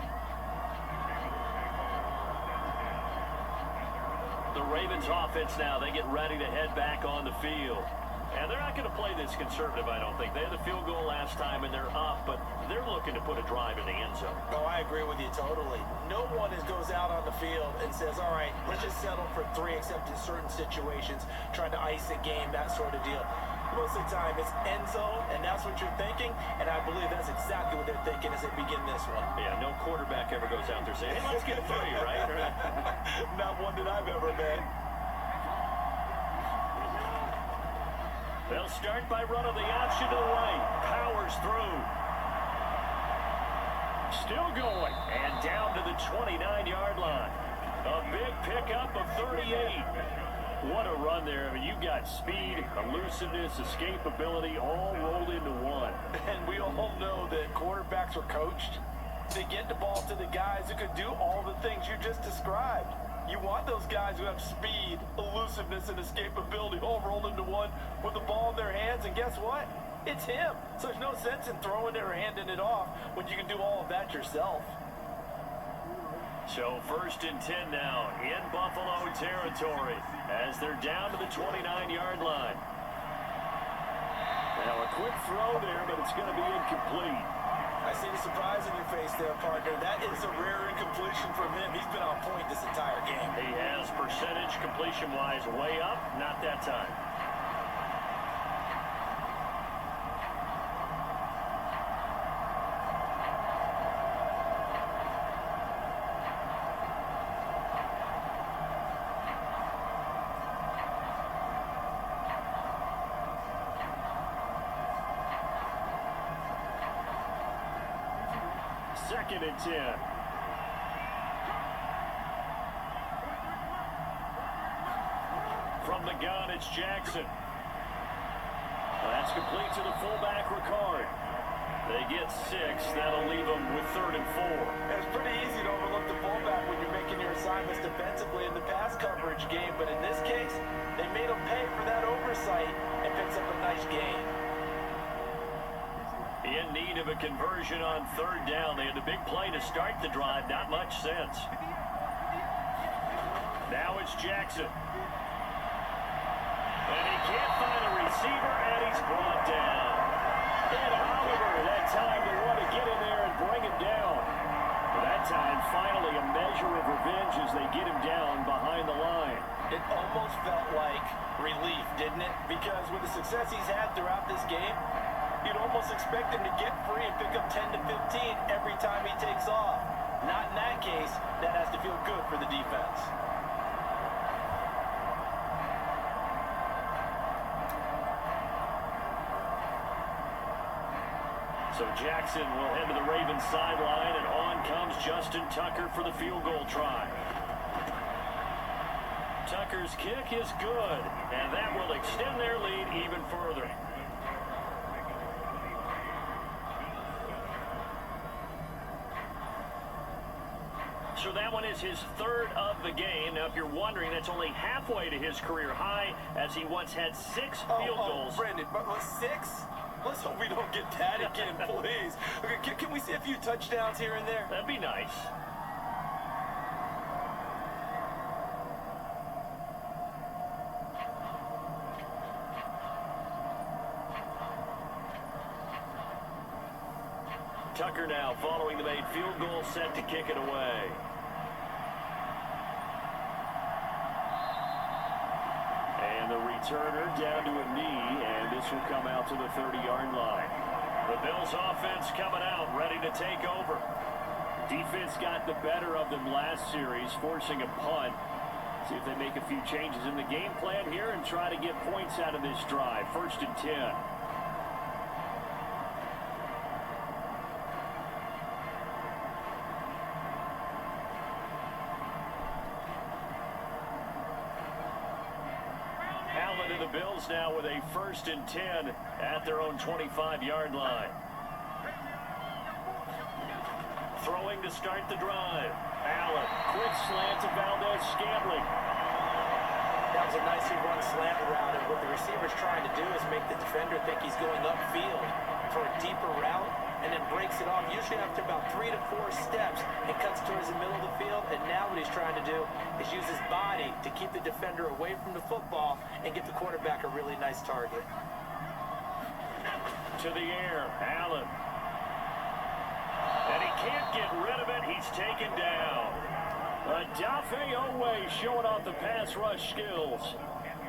The Ravens offense now, they get ready to head back on the field. And they're not going to play this conservative, I don't think. They had a field goal last time, and they're up, but they're looking to put a drive in the end zone. Oh, I agree with you totally. No one goes out on the field and says, all right, let's just settle for 3, except in certain situations, trying to ice a game, that sort of deal. Most of the time, it's end zone, and that's what you're thinking, and I believe that's exactly what they're thinking as they begin this one. Yeah, no quarterback ever goes out there saying, hey, let's get 3, right? Not one that I've ever met. They'll start by running the option to the right. Powers through. Still going. And down to the 29-yard line. A big pickup of 38. What a run there. I mean, you've got speed, elusiveness, escapability all rolled into one. And we all know that quarterbacks are coached to get the ball to the guys who can do all the things you just described. You want those guys who have speed, elusiveness, and escapability all rolled into one with the ball in their hands, and guess what? It's him. So there's no sense in throwing it or handing it off when you can do all of that yourself. So 1st and 10 now in Buffalo territory as they're down to the 29-yard line. Now a quick throw there, but it's going to be incomplete. I see the surprise in your face there, partner. That is a rare incompletion from him. He's been on point this entire game. He has percentage completion-wise way up, not that time. Second and 10. From the gun, it's Jackson. That's complete to the fullback, Ricard. They get 6. That'll leave them with 3rd and 4. It's pretty easy to overlook the fullback when you're making your assignments defensively in the pass coverage game, but in this case, they made him pay for that oversight and picks up a nice gain. In need of a conversion on 3rd down. They had a big play to start the drive. Not much sense. Now it's Jackson. And he can't find a receiver, and he's brought down. And Oliver that time to want to get in there and bring him down. That time, finally, a measure of revenge as they get him down behind the line. It almost felt like relief, didn't it? Because with the success he's had throughout this game, you'd almost expect him to get free and pick up 10 to 15 every time he takes off. Not in that case. That has to feel good for the defense. So Jackson will head to the Ravens sideline, and on comes Justin Tucker for the field goal try. Tucker's kick is good, and that will extend their lead even further. So that one is his 3rd of the game. Now, if you're wondering, that's only halfway to his career high, as he once had 6 field goals. Brandon, but 6? Let's hope we don't get that again, please. Okay, can we see a few touchdowns here and there? That'd be nice. Tucker now following the made field goal, set to kick it away. And the returner down to a knee, and this will come out to the 30-yard line. The Bills offense coming out, ready to take over. Defense got the better of them last series, forcing a punt. See if they make a few changes in the game plan here and try to get points out of this drive. 1st and 10. Allen and the Bills now with a 1st and 10 at their own 25-yard line. Throwing to start the drive. Allen, quick slant to Valdez-Scantling. That was a nicely run slant route, and what the receiver's trying to do is make the defender think he's going upfield for a deeper route, and then breaks it off, usually after about 3 to 4 steps, and cuts towards the middle of the field. And now what he's trying to do is use his body to keep the defender away from the football and get the quarterback a really nice target. To the air, Allen. And he can't get rid of it. He's taken down. Adafe Owe showing off the pass rush skills.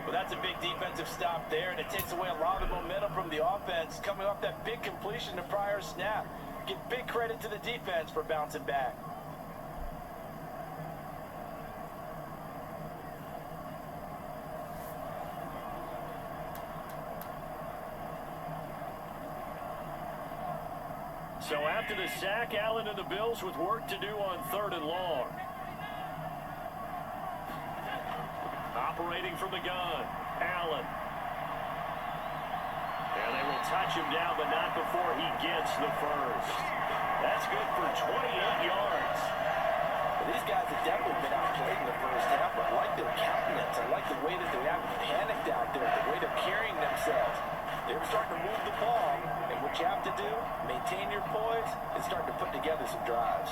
Well, that's a big defensive stop there, and it takes away a lot of the momentum from the offense coming off that big completion the prior snap. Give big credit to the defense for bouncing back. So after the sack, Allen and the Bills with work to do on 3rd and long. Operating from the gun, Allen. And they will touch him down, but not before he gets the first. That's good for 28 yards. Well, these guys have definitely been outplayed in the first half. I like their countenance. I like the way that they haven't panicked out there, the way they're carrying themselves. They're starting to move the ball, and what you have to do, maintain your poise, and start to put together some drives.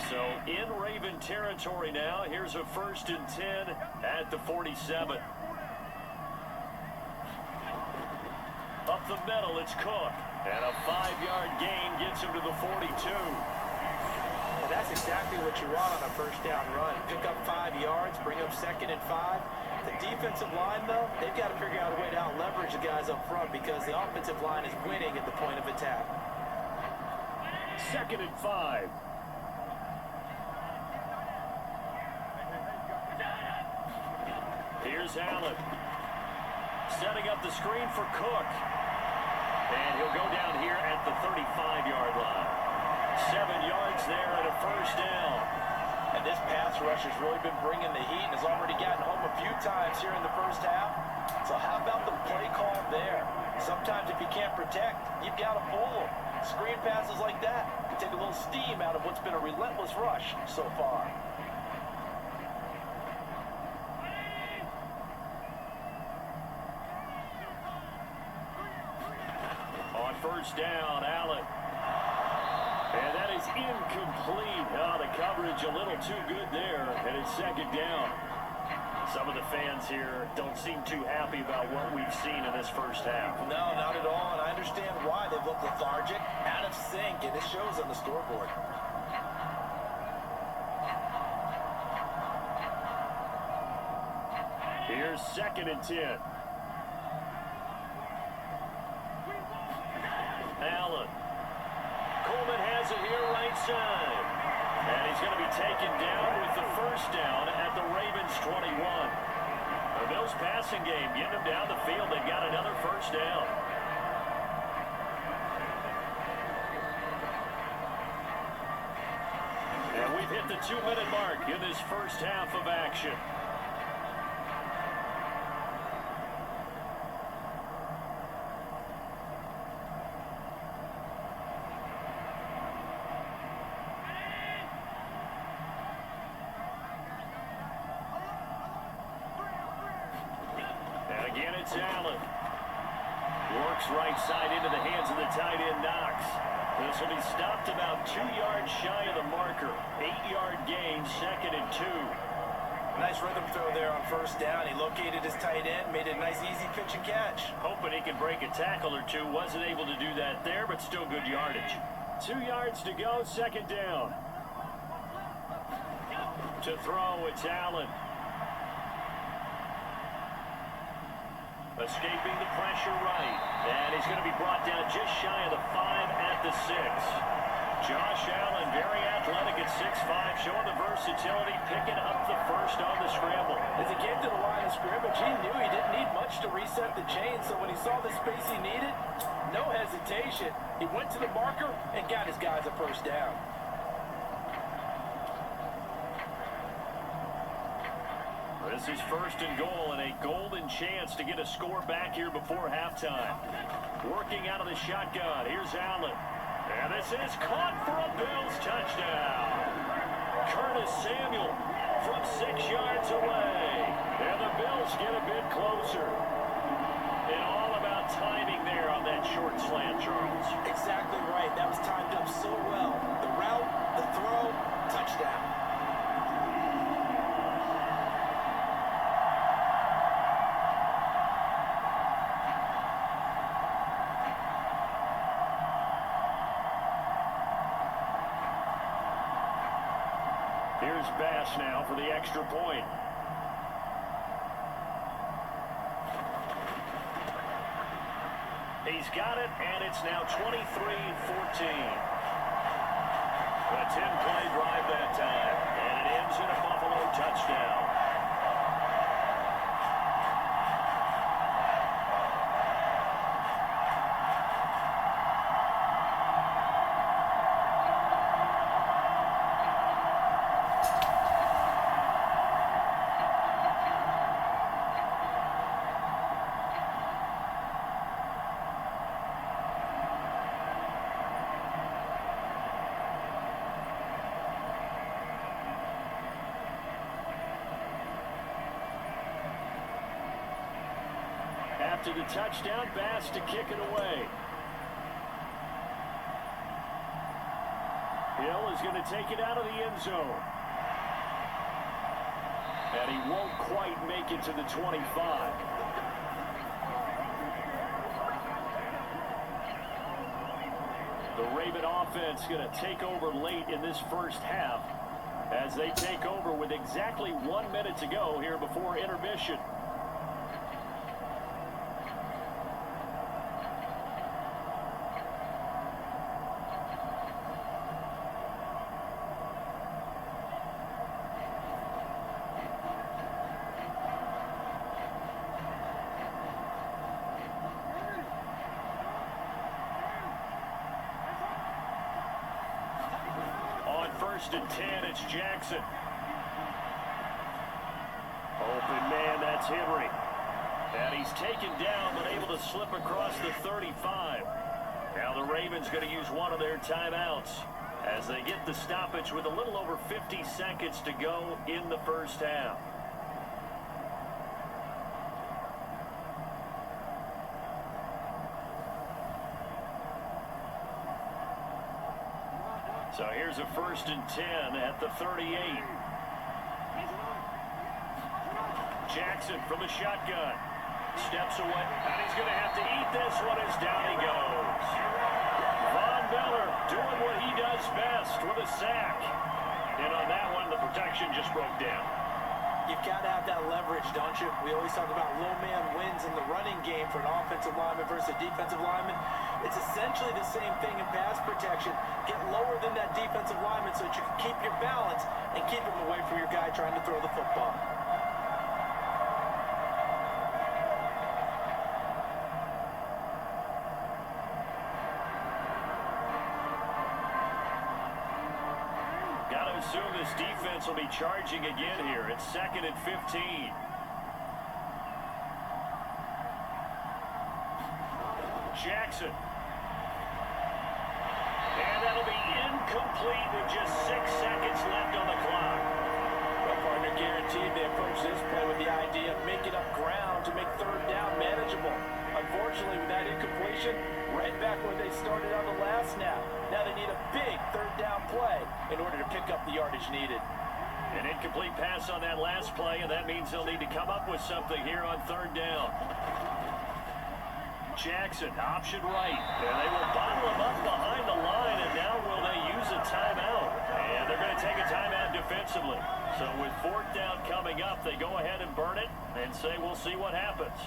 So in Raven territory now, here's a 1st and 10 at the 47. Up the middle, it's Cook. And a 5-yard gain gets him to the 42. Well, that's exactly what you want on a first down run. Pick up 5 yards, bring up 2nd and 5. The defensive line, though, they've got to figure out a way to out-leverage the guys up front because the offensive line is winning at the point of attack. 2nd and 5. Here's Allen. Setting up the screen for Cook. And he'll go down here at the 35-yard line. 7 yards there and a 1st down. And this pass rush has really been bringing the heat and has already gotten home a few times here in the first half. So how about the play call there? Sometimes if you can't protect, you've got to pull them. Screen passes like that can take a little steam out of what's been a relentless rush so far. On 1st down, Allen. And that is incomplete. Oh, the coverage a little too good there, and it's 2nd down. Some of the fans here don't seem too happy about what we've seen in this first half. No, not at all, and I understand why. They look lethargic, out of sync, and it shows on the scoreboard. Here's 2nd and 10. Allen. Coleman has it here right side. And he's going to be taken down with the 1st down at the Ravens 21. The Bills passing game, getting them down the field. They've got another 1st down. And we've hit the 2-minute mark in this first half of action. Again, it's Allen. Works right side into the hands of the tight end, Knox. This will be stopped about 2 yards shy of the marker. 8-yard gain, 2nd and 2. Nice rhythm throw there on 1st down. He located his tight end, made a nice easy pitch and catch. Hoping he could break a tackle or two. Wasn't able to do that there, but still good yardage. 2 yards to go, second down. To throw, it's Allen. Escaping the pressure right. And he's going to be brought down just shy of the 5 at the 6. Josh Allen, very athletic at 6'5", showing the versatility, picking up the first on the scramble. As he came to the line of scrimmage, he knew he didn't need much to reset the chain, so when he saw the space he needed, no hesitation. He went to the marker and got his guys a first down. This is first and goal and a golden chance to get a score back here before halftime. Working out of the shotgun, here's Allen. And this is caught for a Bills touchdown. Curtis Samuel from 6 yards away. And the Bills get a bit closer. And all about timing there on that short slant, Charles. Exactly right. That was timed up so well. The route, the throw, touchdown. Here's Bass now for the extra point. He's got it, and it's now 23-14. A 10-play drive that time, and it ends in a Buffalo touchdown. After the touchdown, Bass to kick it away. Hill is going to take it out of the end zone. And he won't quite make it to the 25. The Raven offense going to take over late in this first half as they take over with exactly 1 minute to go here before intermission. First and 10, it's Jackson. Open man, that's Henry. And he's taken down, but able to slip across the 35. Now the Ravens going to use one of their timeouts as they get the stoppage with a little over 50 seconds to go in the first half. So here's a first and 10 at the 38. Jackson from the shotgun. Steps away, and he's going to have to eat this one as down he goes. Von Miller doing what he does best with a sack. And on that one, the protection just broke down. You've got to have that leverage, don't you? We always talk about low man wins in the running game for an offensive lineman versus a defensive lineman. It's essentially the same thing in pass protection. Get lower than that defensive lineman so that you can keep your balance and keep him away from your guy trying to throw the football. Assume this defense will be charging again here. It's 2nd and 15. Jackson. And that'll be incomplete with just 6 seconds left on the clock. Well, partner, guaranteed they approach this play with the idea of making up ground to make third down manageable. Unfortunately, with that incompletion, right back where they started on the last snap. Now they need a big third down play in order to pick up the yardage needed. An incomplete pass on that last play, and that means they'll need to come up with something here on third down. Jackson, option right, and they will bottle him up behind the line, and now will they use a timeout? And they're going to take a timeout defensively. So with fourth down coming up, they go ahead and burn it and say we'll see what happens.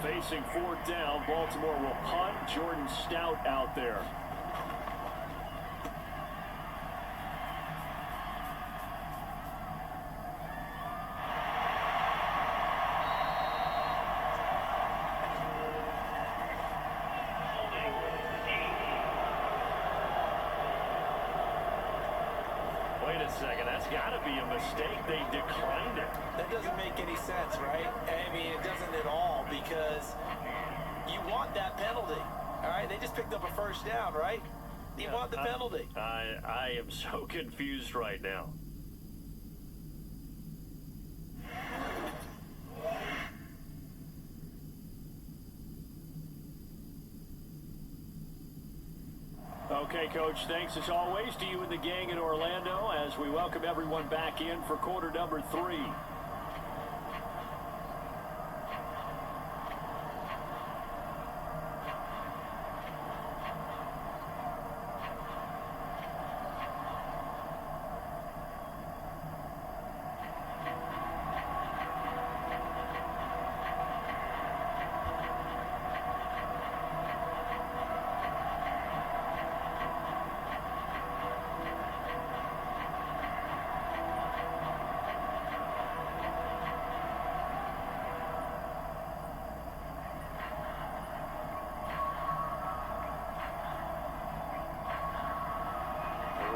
Facing fourth down, Baltimore will punt. Jordan Stout out there. Wait a second, that's got to be a mistake. They declined it. That doesn't make any sense, right? I mean, it doesn't at all, because you want that penalty. All right, they just picked up a first down, right? You want the penalty. I am so confused right now. Okay, Coach, thanks as always to you and the gang in Orlando as we welcome everyone back in for quarter number 3.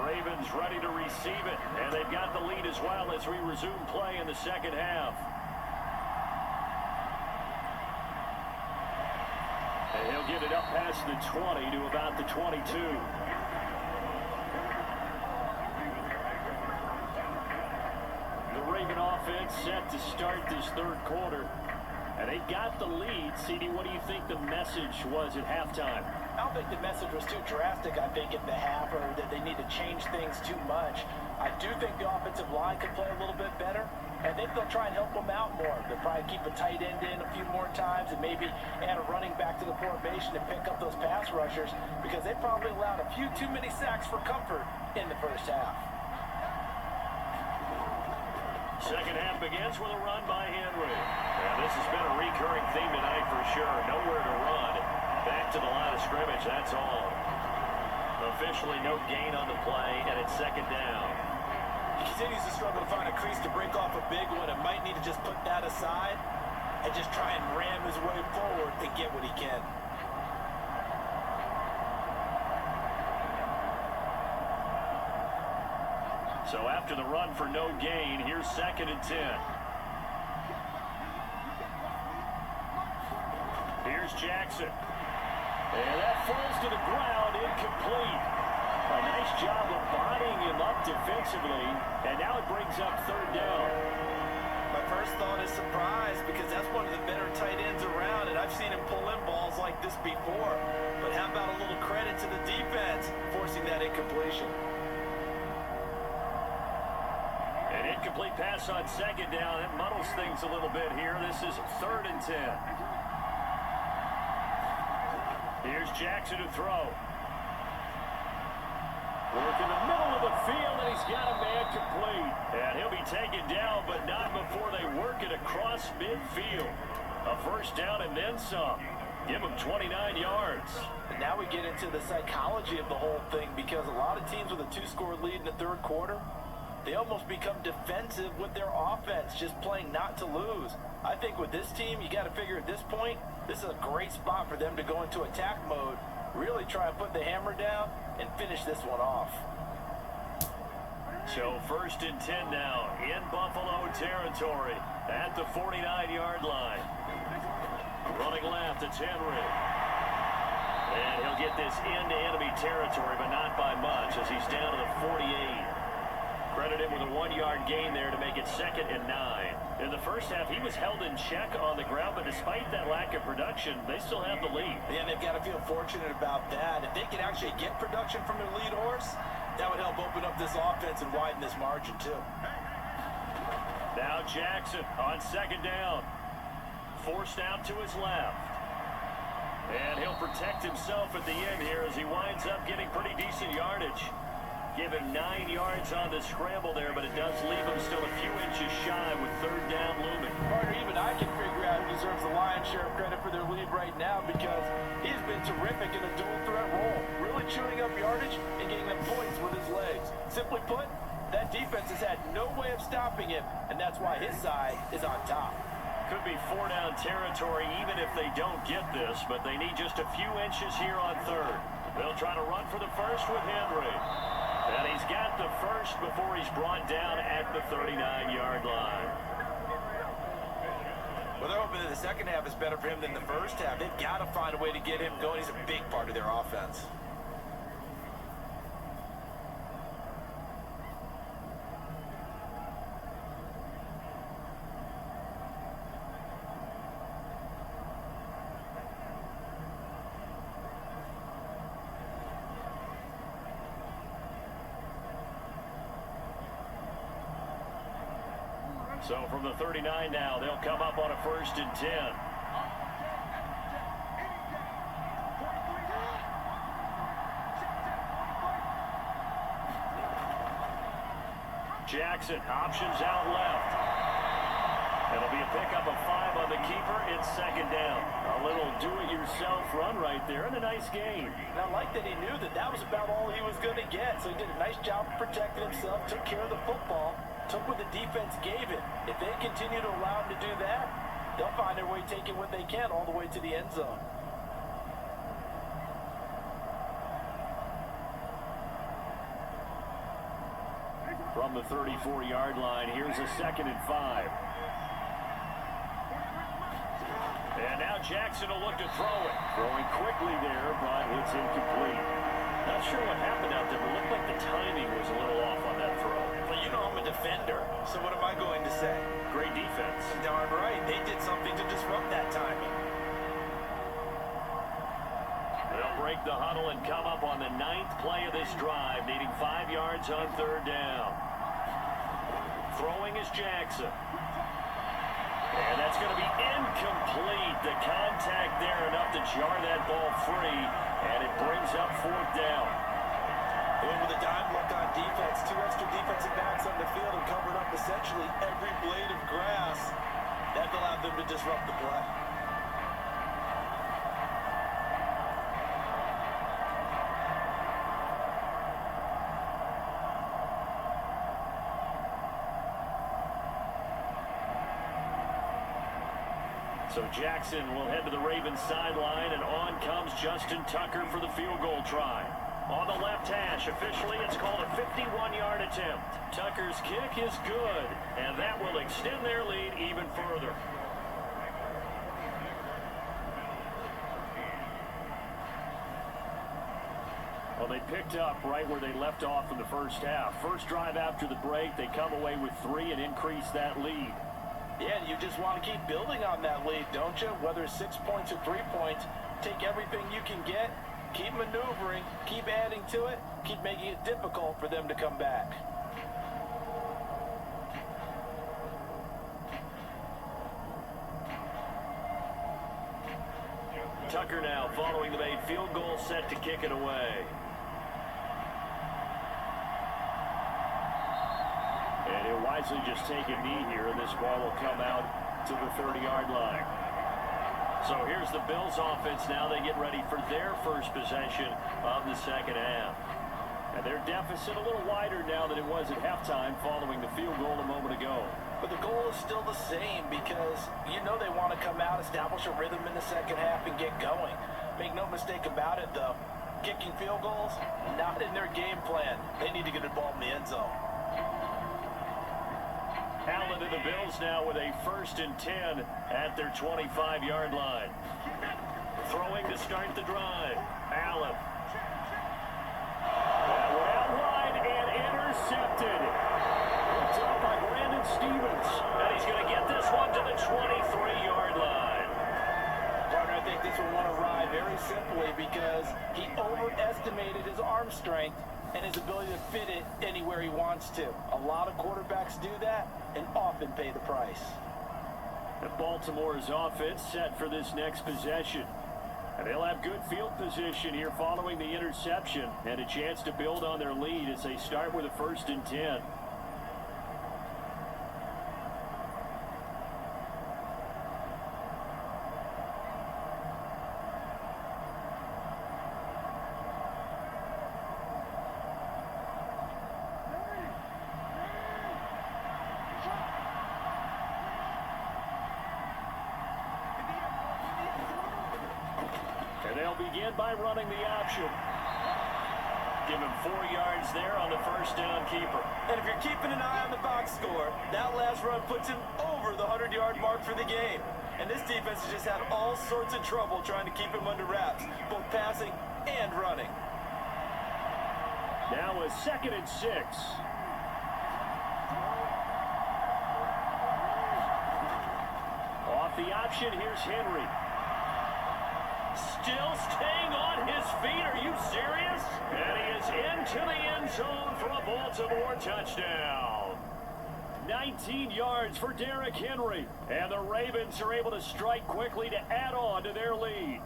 Ravens ready to receive it, and they've got the lead as well as we resume play in the second half. And he'll get it up past the 20 to about the 22. The Raven offense set to start this third quarter, and they got the lead. CD, what do you think the message was at halftime? I don't think the message was too drastic, I think, at the half, or that they need to change things too much. I do think the offensive line could play a little bit better. I think they'll try and help them out more. They'll probably keep a tight end in a few more times and maybe add a running back to the formation to pick up those pass rushers, because they probably allowed a few too many sacks for comfort in the first half. Second half begins with a run by Henry. Now, this has been a recurring theme tonight for sure. Nowhere to run. Back to the line of scrimmage, that's all. Officially no gain on the play, and it's second down. He continues to struggle to find a crease to break off a big one, and might need to just put that aside and just try and ram his way forward and get what he can. So after the run for no gain, here's second and 10. Here's Jackson. And that falls to the ground, incomplete. A nice job of bodying him up defensively, and now it brings up third down. My first thought is surprise, because that's one of the better tight ends around, and I've seen him pull in balls like this before. But how about a little credit to the defense forcing that incompletion? An incomplete pass on second down. It muddles things a little bit here. This is third and 10. Here's Jackson to throw. Work in the middle of the field, and he's got a man complete. And he'll be taken down, but not before they work it across midfield. A first down and then some. Give him 29 yards. And now we get into the psychology of the whole thing, because a lot of teams with a 2-score lead in the third quarter, they almost become defensive with their offense, just playing not to lose. I think with this team, you got to figure at this point, this is a great spot for them to go into attack mode, really try and put the hammer down and finish this one off. So first and 10 now in Buffalo territory at the 49-yard line. Running left, it's Henry. And he'll get this into enemy territory, but not by much as he's down to the 48. Credit him with a 1-yard gain there to make it second and 9. In the first half, he was held in check on the ground, but despite that lack of production, they still have the lead. And they've got to feel fortunate about that. If they can actually get production from their lead horse, that would help open up this offense and widen this margin too. Now Jackson on second down. Forced out to his left. And he'll protect himself at the end here as he winds up getting pretty decent yardage. Give him 9 yards on the scramble there, but it does leave him still a few inches shy with third down looming. Partner, even I can figure out who deserves the lion's share of credit for their lead right now because he's been terrific in a dual threat role, really chewing up yardage and getting them points with his legs. Simply put, that defense has had no way of stopping him, and that's why his side is on top. Could be 4-down territory even if they don't get this, but they need just a few inches here on third. They'll try to run for the first with Henry. And he's got the first before he's brought down at the 39-yard line. Well, they're hoping that the second half is better for him than the first half. They've got to find a way to get him going. He's a big part of their offense. So from the 39 now, they'll come up on a 1st and 10. Jackson, options out left. It'll be a pickup of 5 on the keeper. It's second down. A little do-it-yourself run right there and a nice gain. And I like that he knew that that was about all he was going to get. So he did a nice job protecting himself, took care of the football, took what the defense gave him. If they continue to allow him to do that, they'll find their way taking what they can all the way to the end zone. From the 34-yard line, here's a 2nd and 5. And now Jackson will look to throw it. Throwing quickly there, but it's incomplete. Not sure what happened out there, but it looked like the timing was a little off on that throw. Well, you know I'm a defender, so what am I going to say? Great defense. Darn right. They did something to disrupt that timing. They'll break the huddle and come up on the 9th play of this drive, needing 5 yards on third down. Throwing is Jackson. And that's going to be incomplete. The contact there enough to jar that ball free, and it brings up 4th down. And with a dime look on defense, 2 extra defensive backs on the field and covered up essentially every blade of grass. That allowed them to disrupt the play. So Jackson will head to the Ravens sideline, and on comes Justin Tucker for the field goal try. On the left hash, officially it's called a 51-yard attempt. Tucker's kick is good, and that will extend their lead even further. Well, they picked up right where they left off in the first half. First drive after the break, they come away with 3 and increase that lead. Yeah, you just want to keep building on that lead, don't you? Whether it's 6 points or 3 points, take everything you can get, keep maneuvering, keep adding to it, keep making it difficult for them to come back. Tucker now following the made field goal, set to kick it away. And he'll wisely just take a knee here, and this ball will come out to the 30-yard line. So here's the Bills offense now. They get ready for their first possession of the second half. And their deficit a little wider now than it was at halftime following the field goal a moment ago. But the goal is still the same because you know they want to come out, establish a rhythm in the second half, and get going. Make no mistake about it, though. Kicking field goals, not in their game plan. They need to get the ball in the end zone. Allen to the Bills now with a 1st and 10 at their 25-yard line. Throwing to start the drive. Allen. That one out wide and intercepted. Picked up by Brandon Stevens. And he's going to get this one to the 23-yard line. Partner, I think this will want to ride very simply because he overestimated his arm strength and his ability to fit it anywhere he wants to. A lot of quarterbacks do that and often pay the price. The Baltimore's offense set for this next possession. And they'll have good field position here following the interception and a chance to build on their lead as they start with a 1st and 10. And they'll begin by running the option. Give him 4 yards there on the 1st down keeper. And if you're keeping an eye on the box score, that last run puts him over the 100-yard mark for the game. And this defense has just had all sorts of trouble trying to keep him under wraps, both passing and running. Now a 2nd and 6. Off the option, here's Henry. Still staying on his feet. Are you serious? And he is into the end zone for a Baltimore touchdown. 19 yards for Derrick Henry. And the Ravens are able to strike quickly to add on to their lead.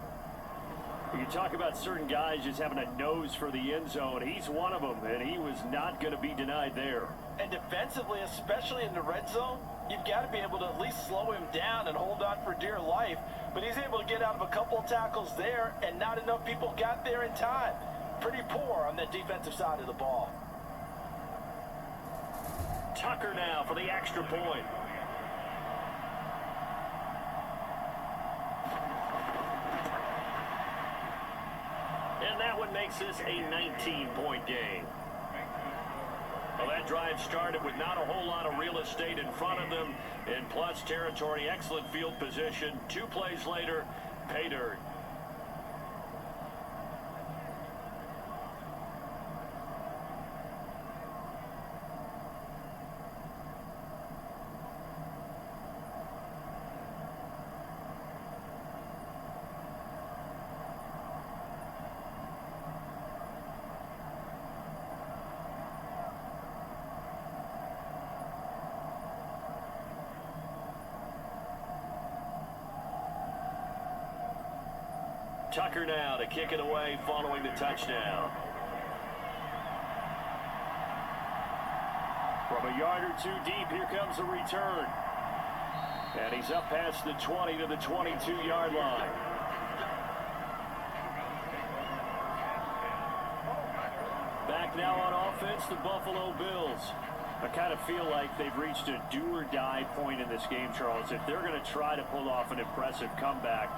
You talk about certain guys just having a nose for the end zone. He's one of them, and he was not going to be denied there. And defensively, especially in the red zone, you've got to be able to at least slow him down and hold on for dear life. But he's able to get out of a couple of tackles there, and not enough people got there in time. Pretty poor on the defensive side of the ball. Tucker now for the extra point. And that one makes this a 19-point game. Well, that drive started with not a whole lot of real estate in front of them. In plus territory, excellent field position. 2 plays later, pay dirt. Tucker now to kick it away following the touchdown. From a yard or 2 deep, here comes a return. And he's up past the 20 to the 22-yard line. Back now on offense, the Buffalo Bills. I kind of feel like they've reached a do-or-die point in this game, Charles. If they're going to try to pull off an impressive comeback,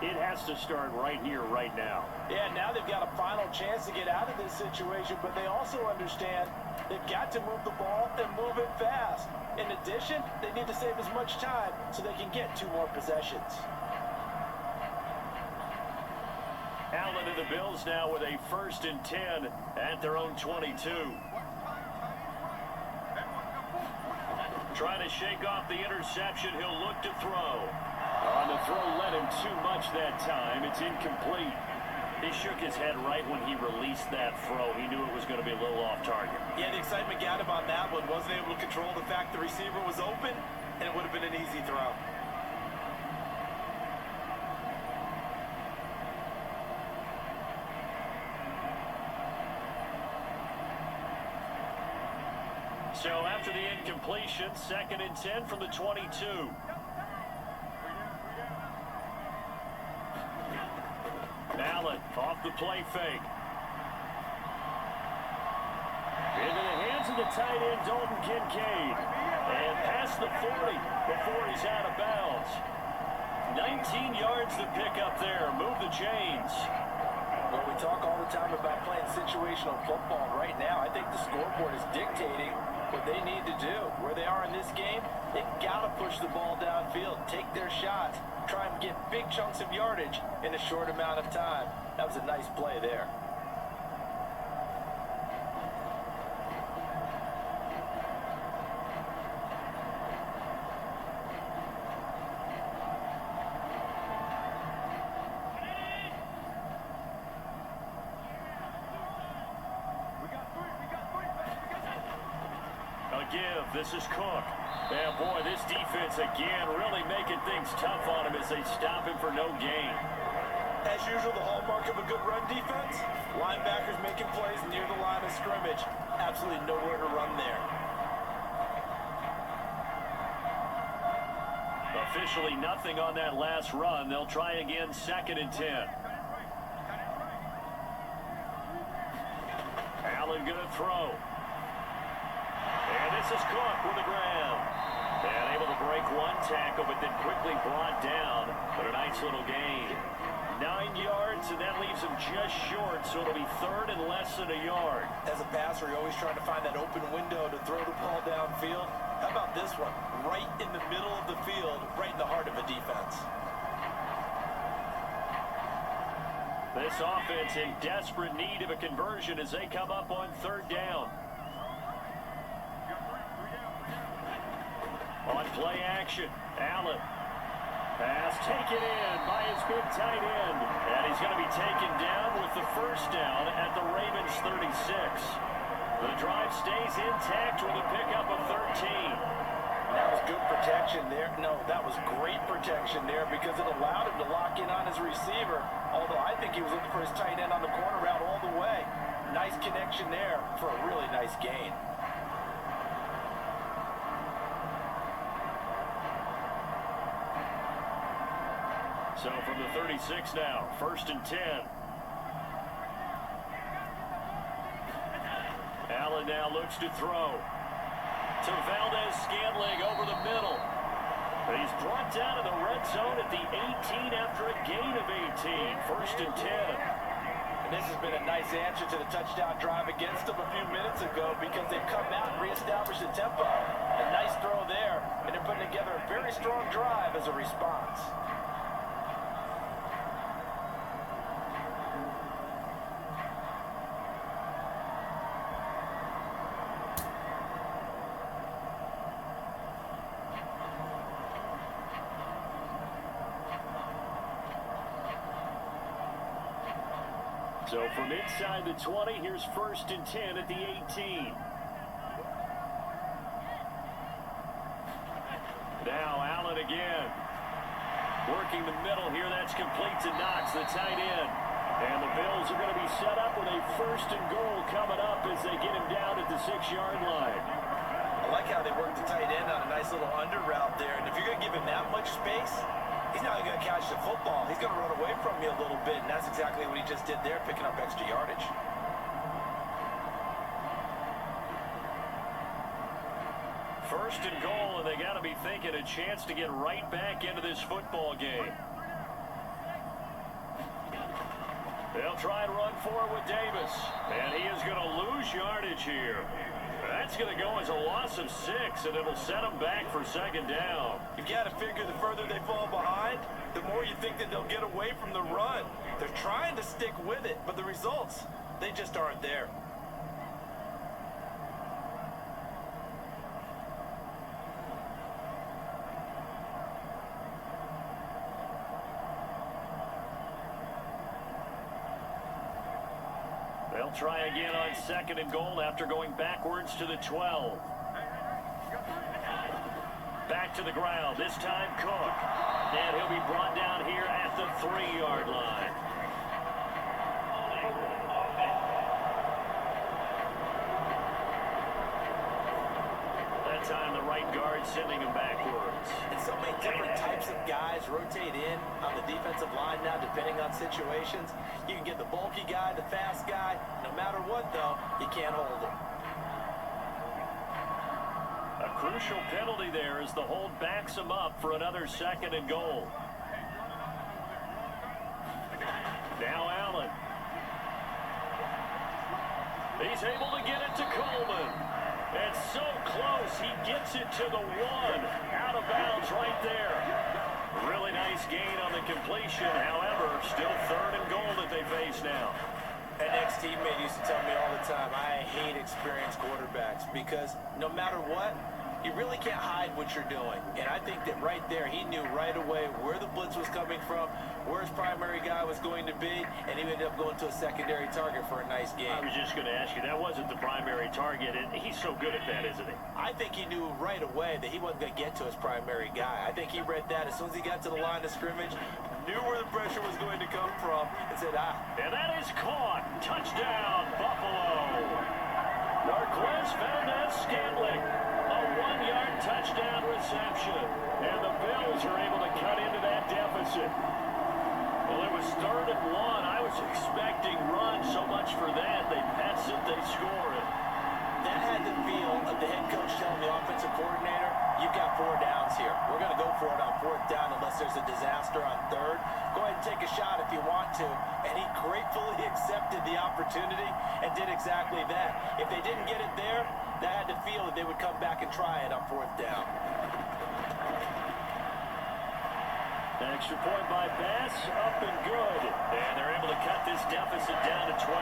it has to start right here, right now. Yeah, now they've got a final chance to get out of this situation, but they also understand they've got to move the ball and move it fast. In addition, they need to save as much time so they can get 2 more possessions. Allen to the Bills now with a 1st and 10 at their own 22. Trying to shake off the interception, he'll look to throw. On the throw, led him too much that time. It's incomplete. He shook his head right when he released that throw. He knew it was going to be a little off target. Yeah, the excitement got him on that one. Wasn't able to control the fact the receiver was open, and it would have been an easy throw. So after the incompletion, 2nd and 10 from the 22. Allen off the play fake. Into the hands of the tight end, Dalton Kincaid. And past the 40 before he's out of bounds. 19 yards to pick up there. Move the chains. Well, we talk all the time about playing situational football. Right now, I think the scoreboard is dictating what they need to do. Where they are in this game, they've got to push the ball downfield, take their shots, try and get big chunks of yardage in a short amount of time. That was a nice play there. We got 3. a give. This is Cook. And boy, this defense again really making things tough on him as they stop him for no gain. As usual, the hallmark of a good run defense, linebackers making plays near the line of scrimmage. Absolutely nowhere to run there. Officially nothing on that last run. They'll try again, 2nd and 10. Allen going to throw. And this is Cook with the ground. And able to break one tackle, but then quickly brought down. But a nice little gain. 9 yards, and that leaves him just short, so it'll be 3rd and less than a yard. As a passer, you're always trying to find that open window to throw the ball downfield. How about this one? Right in the middle of the field, right in the heart of a defense. This offense in desperate need of a conversion as they come up on 3rd down. On play action, Allen. Pass taken in by his big tight end. And he's going to be taken down with the 1st down at the Ravens 36. The drive stays intact with a pickup of 13. That was good protection there. No, that was great protection there because it allowed him to lock in on his receiver. Although I think he was looking for his tight end on the corner route all the way. Nice connection there for a really nice gain. So from the 36 now, 1st and 10. Allen now looks to throw. To Valdez-Scantling over the middle. He's brought down in the red zone at the 18 after a gain of 18. 1st and 10. And this has been a nice answer to the touchdown drive against them a few minutes ago because they've come out and reestablished the tempo. A nice throw there, and they're putting together a very strong drive as a response. So from inside the 20, here's 1st and 10 at the 18. Now Allen again. Working the middle here, that's complete to Knox, the tight end. And the Bills are going to be set up with a 1st and goal coming up as they get him down at the 6-yard line. I like how they work the tight end on a nice little under route there. And if you're going to give him that much space, he's not going to catch the football. He's going to run away from you a little bit, and that's exactly what he just did there, picking up extra yardage. First and goal, and they got to be thinking a chance to get right back into this football game. They'll try and run forward with Davis, and he is going to lose yardage here. That's going to go as a loss of 6, and it'll set them back for 2nd down. You've got to figure the further they fall behind, the more you think that they'll get away from the run. They're trying to stick with it, but the results, they just aren't there. They'll try again on 2nd and goal after going backwards to the 12. Back to the ground, this time Cook. And he'll be brought down here at the 3-yard line. That time the right guard sending him backwards. And so many different types of guys rotate in on the defensive line now, depending on situations. You can get the bulky guy, the fast guy. No matter what, though, you can't hold him. A crucial penalty there as the hold backs him up for another 2nd and goal. Now Allen. He's able to get it to Coleman. And so close, he gets it to the 1. Out of bounds right there. Really nice gain on the completion. However, still 3rd and goal that they face now. An ex-teammate used to tell me all the time, I hate experienced quarterbacks because no matter what, you really can't hide what you're doing. And I think that right there, he knew right away where the blitz was coming from, where his primary guy was going to be, and he ended up going to a secondary target for a nice game. I was just going to ask you, that wasn't the primary target, and he's so good at that, isn't he? I think he knew right away that he wasn't going to get to his primary guy. I think he read that as soon as he got to the line of scrimmage, knew where the pressure was going to come from, and said, And that is caught. Touchdown, Buffalo. Marquez Valdez-Scantling, a 1-yard touchdown reception. And the Bills are able to cut into that deficit. Well, it was 3rd and 1. I was expecting run, so much for that. They pass it, they score it. That had the feel of the head coach telling the offensive coordinator, you've got 4 downs here. We're going to go for it on 4th down unless there's a disaster on 3rd. Go ahead and take a shot if you want to. And he gratefully accepted the opportunity and did exactly that. If they didn't get it there, that had the feel that they would come back and try it on 4th down. Extra point by Bass, up and good. And they're able to cut this deficit down to 12.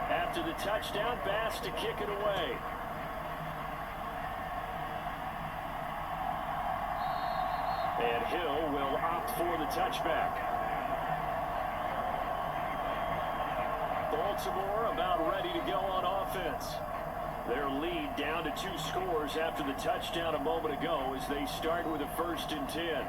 After the touchdown, Bass to kick it away. And Hill will opt for the touchback. Baltimore about ready to go on offense. Their lead down to 2 scores after the touchdown a moment ago as they start with a 1st and 10.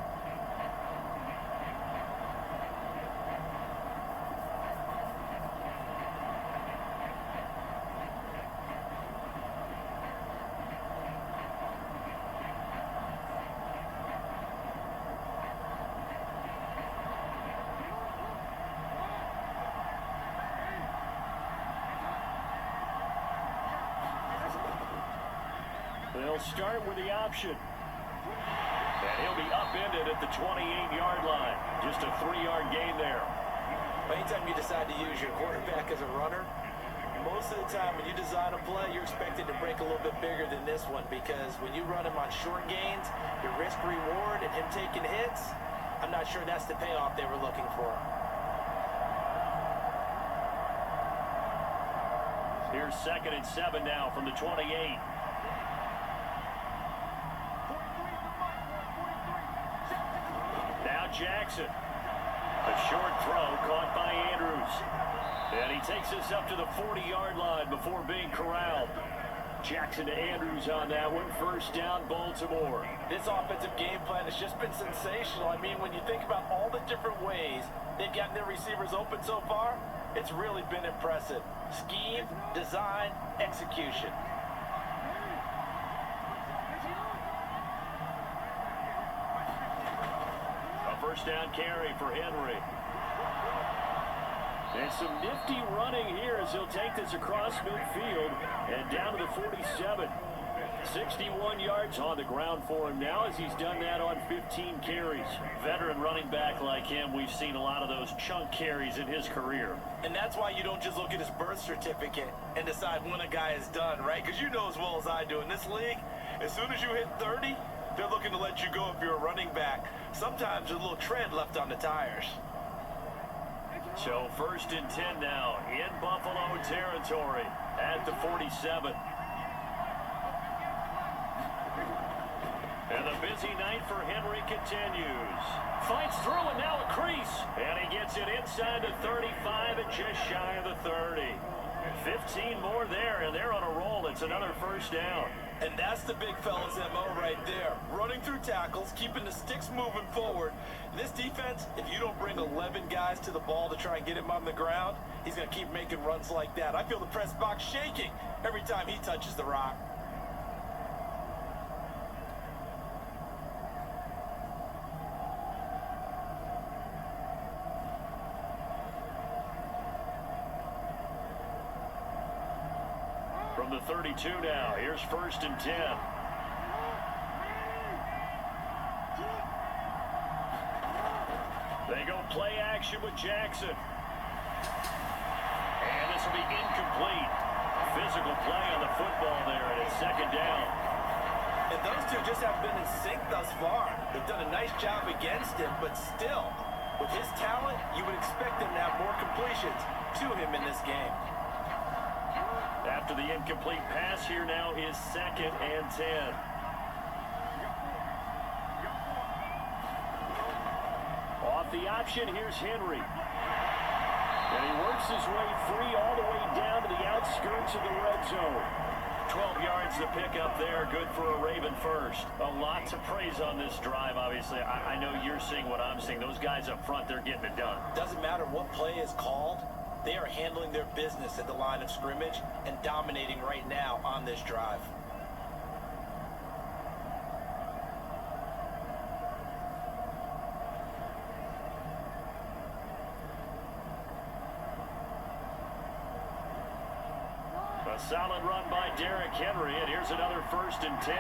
They'll start with the option. And he'll be upended at the 28-yard line. Just a 3-yard gain there. Anytime you decide to use your quarterback as a runner, most of the time when you design a play, you're expected to break a little bit bigger than this one because when you run him on short gains, your risk-reward and him taking hits, I'm not sure that's the payoff they were looking for. Here's 2nd and 7 now from the 28. Now Jackson. A short throw caught by Andrews. And he takes us up to the 40-yard line before being corralled. Jackson to Andrews on that one. 1st down, Baltimore. This offensive game plan has just been sensational. I mean, when you think about all the different ways they've gotten their receivers open so far, it's really been impressive. Scheme, design, execution. A 1st down carry for Henry. And some nifty running here as he'll take this across midfield and down to the 47. 61 yards on the ground for him now as he's done that on 15 carries. Veteran running back like him, we've seen a lot of those chunk carries in his career. And that's why you don't just look at his birth certificate and decide when a guy is done, right? Because you know as well as I do, in this league, as soon as you hit 30, they're looking to let you go if you're a running back. Sometimes there's a little tread left on the tires. So 1st and 10 now in Buffalo territory at the 47. And the busy night for Henry continues. Fights through and now a crease. And he gets it inside the 35 and just shy of the 30. 15 more there, and they're on a roll. It's another 1st down. And that's the big fella's MO right there. Running through tackles, keeping the sticks moving forward. This defense, if you don't bring 11 guys to the ball to try and get him on the ground, he's going to keep making runs like that. I feel the press box shaking every time he touches the rock. From the 32 now. Here's 1st and 10. They go play action with Jackson. And this will be incomplete. Physical play on the football there, and it's 2nd down. And those two just have been in sync thus far. They've done a nice job against him, but still, with his talent, you would expect him to have more completions to him in this game. After the incomplete pass, here now is 2nd and 10. Off the option, here's Henry. And he works his way free all the way down to the outskirts of the red zone. 12 yards to pick up there, good for a Raven first. A lot to praise on this drive, obviously. I know you're seeing what I'm seeing. Those guys up front, they're getting it done. Doesn't matter what play is called. They are handling their business at the line of scrimmage and dominating right now on this drive. A solid run by Derrick Henry, and here's another 1st and 10.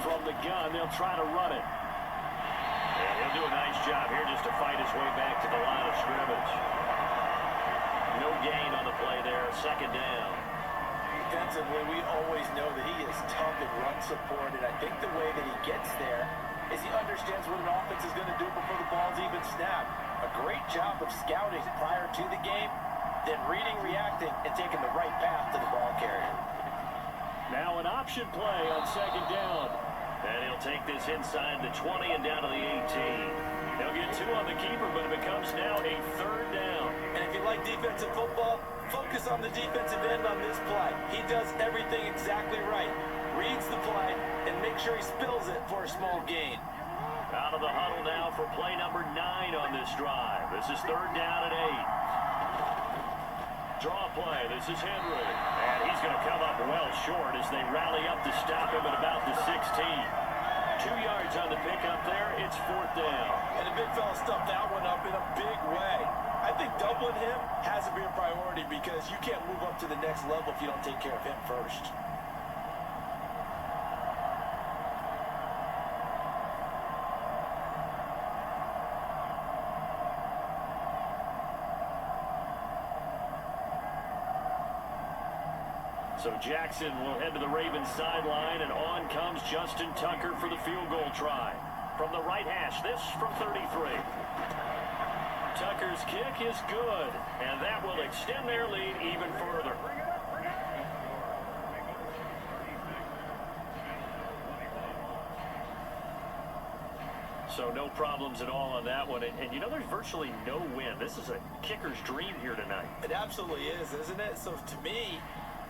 From the gun, they'll try to run it. And he'll do a nice job here just to fight his way back to the line of scrimmage. No gain on the play there, 2nd down. Defensively, we always know that he is tough in run support, and I think the way that he gets there is he understands what an offense is going to do before the ball's even snapped. A great job of scouting prior to the game, then reading, reacting, and taking the right path to the ball carrier. Now an option play on 2nd down. And he'll take this inside the 20 and down to the 18. He'll get 2 on the keeper, but it becomes now a 3rd down. And if you like defensive football, focus on the defensive end on this play. He does everything exactly right. Reads the play and makes sure he spills it for a small gain. Out of the huddle now for play number 9 on this drive. This is 3rd down and 8. Draw play. This is Henry. And he's going to come up well short as they rally up to stop him at about the 16. 2 yards on the pickup there. It's 4th down. And the big fella stuffed that one up in a big way. I think doubling him has to be a priority because you can't move up to the next level if you don't take care of him first. So Jackson will head to the Ravens sideline, and on comes Justin Tucker for the field goal try. From the right hash, this from 33. Tucker's kick is good, and that will extend their lead even further. So no problems at all on that one. And you know, there's virtually no wind. This is a kicker's dream here tonight. It absolutely is, isn't it? So to me,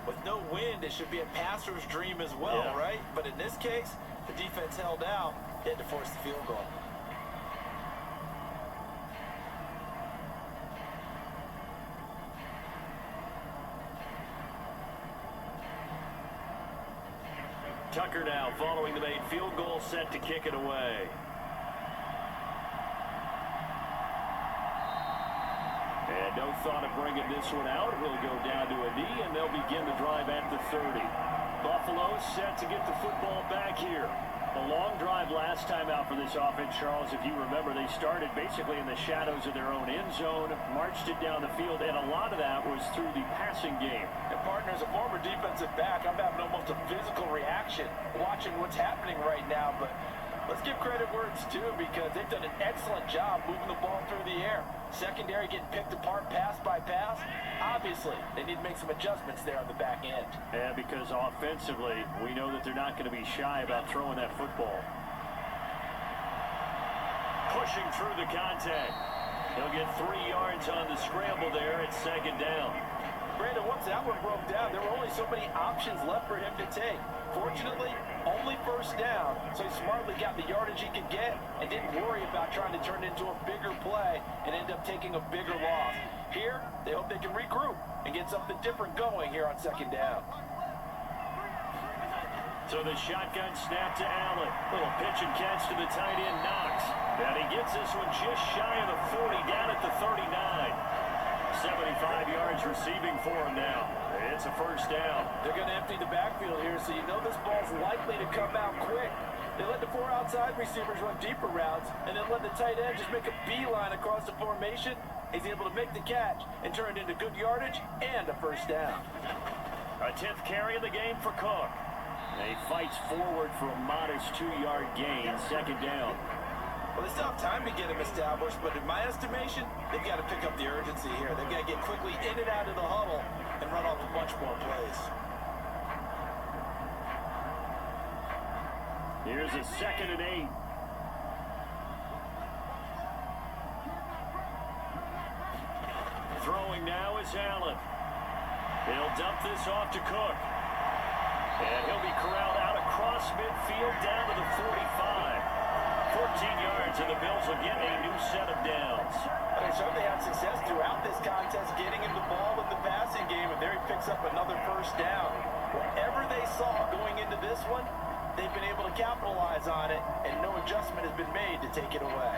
with no wind, it should be a passer's dream as well, yeah. Right? But in this case, the defense held out. They had to force the field goal. Tucker now following the made field goal, set to kick it away. And no thought of bringing this one out. He'll go down to a knee, and they'll begin the drive at the 30. Buffalo set to get the football back here. A long drive last time out for this offense, Charles. If you remember, they started basically in the shadows of their own end zone, marched it down the field, and a lot of that was through the passing game. And partner, as a former defensive back, I'm having almost a physical reaction watching what's happening right now. But let's give credit where it's due because they've done an excellent job moving the ball through the air. Secondary getting picked apart pass by pass. Obviously, they need to make some adjustments there on the back end. Yeah, because offensively, we know that they're not going to be shy about throwing that football. Pushing through the contact. He'll get 3 yards on the scramble there at 2nd down. Brandon, once that one broke down, there were only so many options left for him to take. Fortunately, only 1st down, so he smartly got the yardage he could get and didn't worry about trying to turn it into a bigger play and end up taking a bigger loss. Here, they hope they can regroup and get something different going here on 2nd down. So the shotgun snap to Allen. Little pitch and catch to the tight end, Knox. And he gets this one just shy of the 40, down at the 39. is receiving for him now. It's a first down. They're going to empty the backfield here, so you know this ball's likely to come out quick. They let the 4 outside receivers run deeper routes, and then let the tight end just make a beeline across the formation. He's able to make the catch and turn it into good yardage and a first down. A 10th carry of the game for Cook. He fights forward for a modest 2-yard gain, second down. Well, they still have time to get him established, but in my estimation, they've got to pick up the urgency here. They've got to get quickly in and out of the huddle and run off a bunch more plays. Here's a 2nd and 8. Throwing now is Allen. He'll dump this off to Cook. And he'll be corralled out across midfield down to the 45. 14 yards, and the Bills will get a new set of downs. They certainly had success throughout this contest, getting him the ball in the passing game, and there he picks up another first down. Whatever they saw going into this one, they've been able to capitalize on it, and no adjustment has been made to take it away.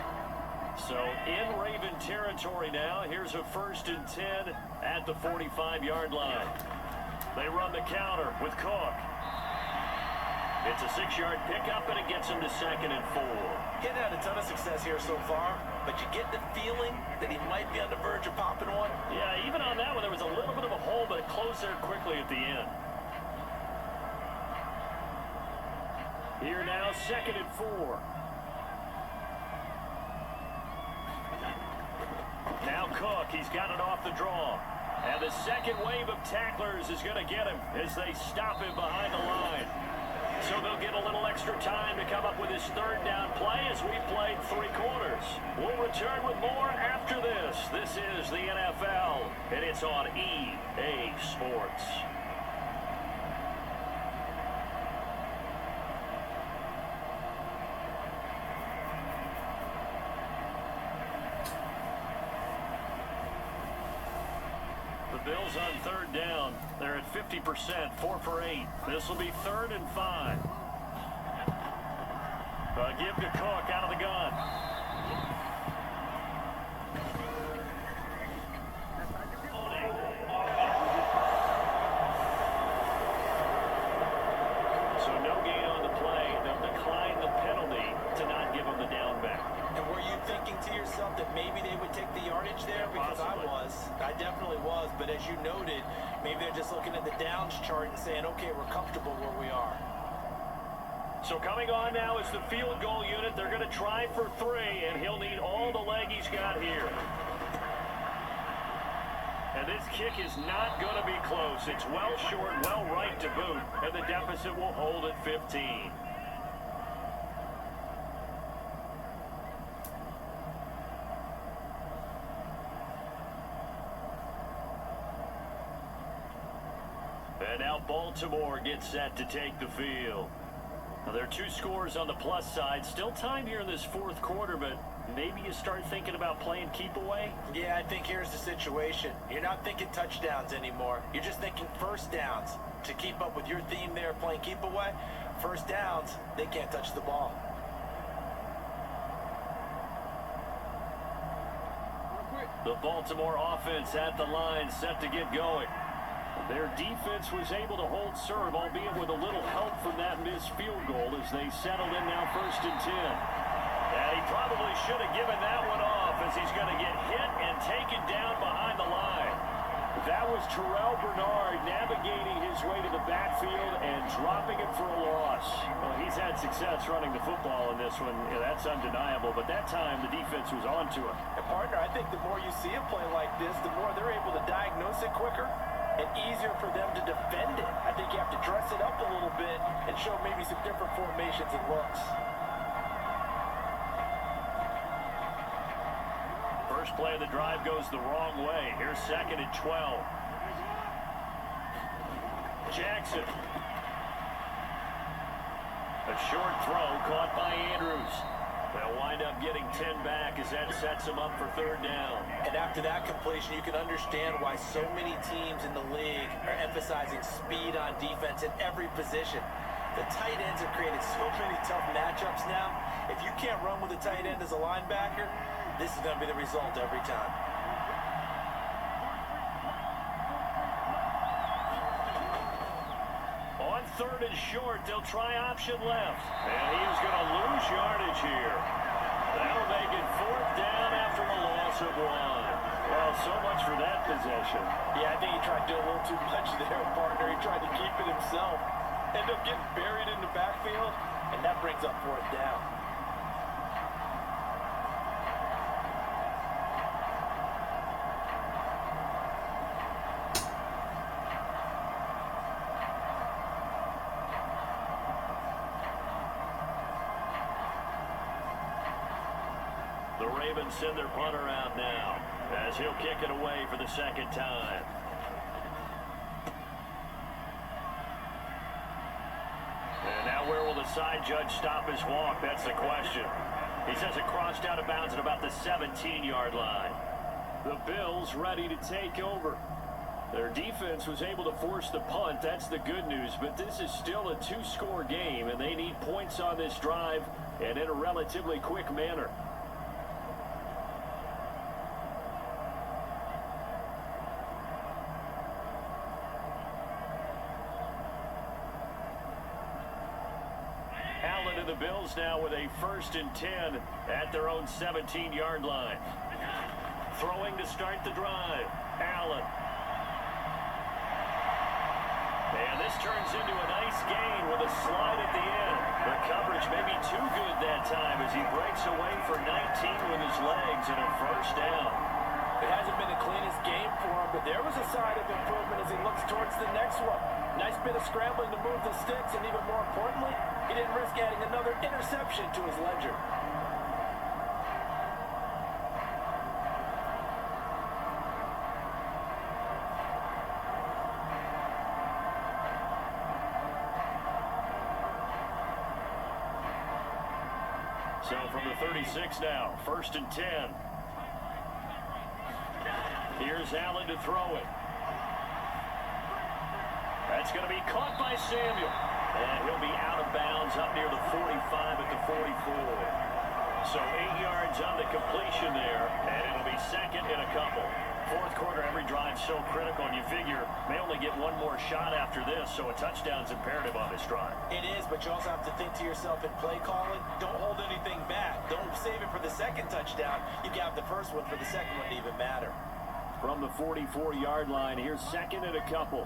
So in Raven territory now, here's a 1st and 10 at the 45-yard line. They run the counter with Cook. It's a 6-yard pickup, and it gets him to 2nd and 4. Getting had a ton of success here so far, but you get the feeling that he might be on the verge of popping one. Yeah, even on that one, there was a little bit of a hole, but it closed there quickly at the end. Here now, 2nd and 4. Now Cook, he's got it off the draw. And the second wave of tacklers is going to get him as they stop him behind the line. So they'll get a little extra time to come up with his 3rd down play as we played 3 quarters. We'll return with more after this. This is the NFL, and it's on EA Sports. The Bills on 3rd down. They're at 50%, 4 for 8. This will be 3rd and 5. Give to Cook out of the gun. So no gain on the play. They'll decline the penalty to not give him the down back. And were you thinking to yourself that maybe they would take the yardage there? Because Possibly. I definitely was. But as you noted, maybe they're just looking at the downs chart and saying, okay, we're comfortable where we are. So coming on now is the field goal unit. They're going to try for 3, and he'll need all the leg he's got here. And this kick is not going to be close. It's well short, well right to boot, and the deficit will hold at 15. And now Baltimore gets set to take the field. Now, there are 2 scores on the plus side. Still time here in this 4th quarter, but maybe you start thinking about playing keep away? Yeah, I think here's the situation. You're not thinking touchdowns anymore. You're just thinking first downs. To keep up with your theme there, playing keep away, first downs, they can't touch the ball. The Baltimore offense at the line, set to get going. Their defense was able to hold serve, albeit with a little help from that missed field goal as they settled in now 1st and 10. And he probably should have given that one off as he's going to get hit and taken down behind the line. That was Terrell Bernard navigating his way to the backfield and dropping it for a loss. Well, he's had success running the football in this one. Yeah, that's undeniable, but that time the defense was onto him. And partner, I think the more you see a play like this, the more they're able to diagnose it quicker and easier for them to defend it. I think you have to dress it up a little bit and show maybe some different formations and looks. First play of the drive goes the wrong way. Here's 2nd and 12. Jackson. A short throw caught by Andrews. They'll wind up getting 10 back as that sets them up for 3rd down. And after that completion, you can understand why so many teams in the league are emphasizing speed on defense at every position. The tight ends have created so many tough matchups now. If you can't run with a tight end as a linebacker, this is going to be the result every time. third and short. They'll try option left. And he's going to lose yardage here. That'll make it fourth down after a loss of 1. Well, so much for that possession. Yeah, I think he tried to do a little too much there, partner. He tried to keep it himself. Ended up getting buried in the backfield, and that brings up fourth down. The Ravens send their punter out now as he'll kick it away for the second time. And now where will the side judge stop his walk? That's the question. He says it crossed out of bounds at about the 17-yard line. The Bills ready to take over. Their defense was able to force the punt. That's the good news. But this is still a 2-score game, and they need points on this drive and in a relatively quick manner. Allen and the Bills now with a 1st and 10 at their own 17-yard line. Throwing to start the drive. Allen. And this turns into a nice gain with a slide at the end. The coverage may be too good that time as he breaks away for 19 with his legs and a 1st down. It hasn't been the cleanest game for him, but there was a sign of improvement as he looks towards the next one. Nice bit of scrambling to move the sticks, and even more importantly, he didn't risk adding another interception to his ledger. So from the 36 now, 1st and 10. Here's Allen to throw it. That's going to be caught by Samuel. And he'll be out of bounds up near the 45 at the 44. So 8 yards on the completion there, and it'll be second and a couple. Fourth quarter, every drive so critical, and you figure may only get one more shot after this, so a touchdown's imperative on this drive. It is, but you also have to think to yourself in play calling, don't hold anything back. Don't save it for the second touchdown. You got the first one for the second one to even matter. From the 44-yard line, here's second and a couple.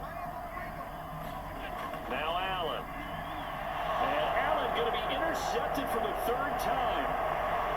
Now Allen. And Allen going to be intercepted for the 3rd time.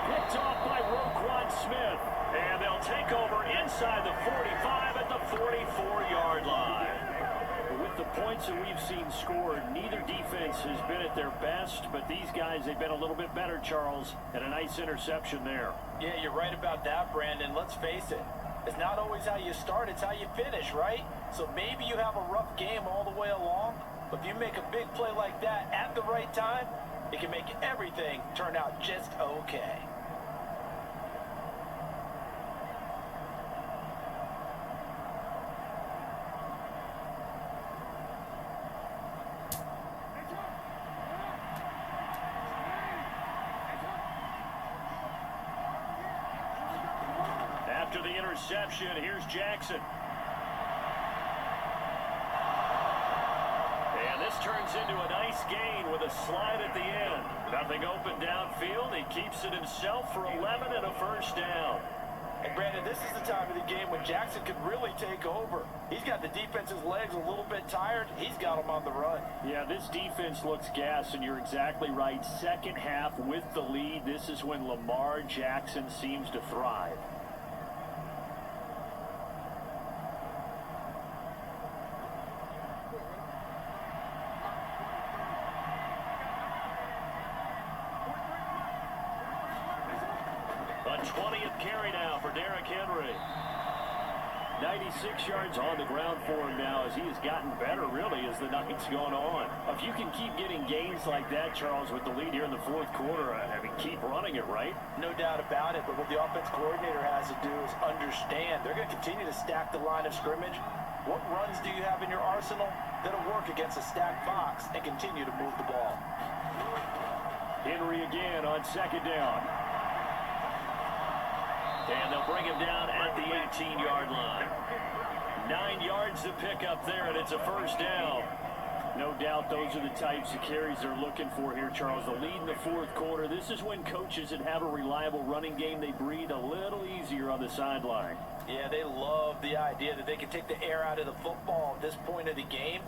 Picked off by Roquan Smith. And they'll take over inside the 45 at the 44-yard line. With the points that we've seen scored, neither defense has been at their best, but these guys, they've been a little bit better, Charles, and a nice interception there. Yeah, you're right about that, Brandon. Let's face it. It's not always how you start, it's how you finish, right? So maybe you have a rough game all the way along, but if you make a big play like that at the right time, it can make everything turn out just okay. After the interception, here's Jackson. And this turns into a nice gain with a slide at the end. Nothing open downfield. He keeps it himself for 11 and a 1st down. And Brandon, this is the time of the game when Jackson could really take over. He's got the defense's legs a little bit tired. He's got them on the run. Yeah, this defense looks gassed, and you're exactly right. Second half with the lead, this is when Lamar Jackson seems to thrive. A 20th carry now for Derrick Henry. 96 yards on the ground for him now as he has gotten better, really, as the night's gone on. If you can keep getting gains like that, Charles, with the lead here in the 4th quarter, I mean, keep running it, right? No doubt about it, but what the offense coordinator has to do is understand. They're going to continue to stack the line of scrimmage. What runs do you have in your arsenal that'll work against a stacked box and continue to move the ball? Henry again on 2nd down. And they'll bring him down at the 18-yard line. 9 yards to pick up there, and it's a 1st down. No doubt those are the types of carries they're looking for here, Charles. The lead in the fourth quarter. This is when coaches that have a reliable running game, they breathe a little easier on the sideline. Yeah, they love the idea that they can take the air out of the football at this point of the game.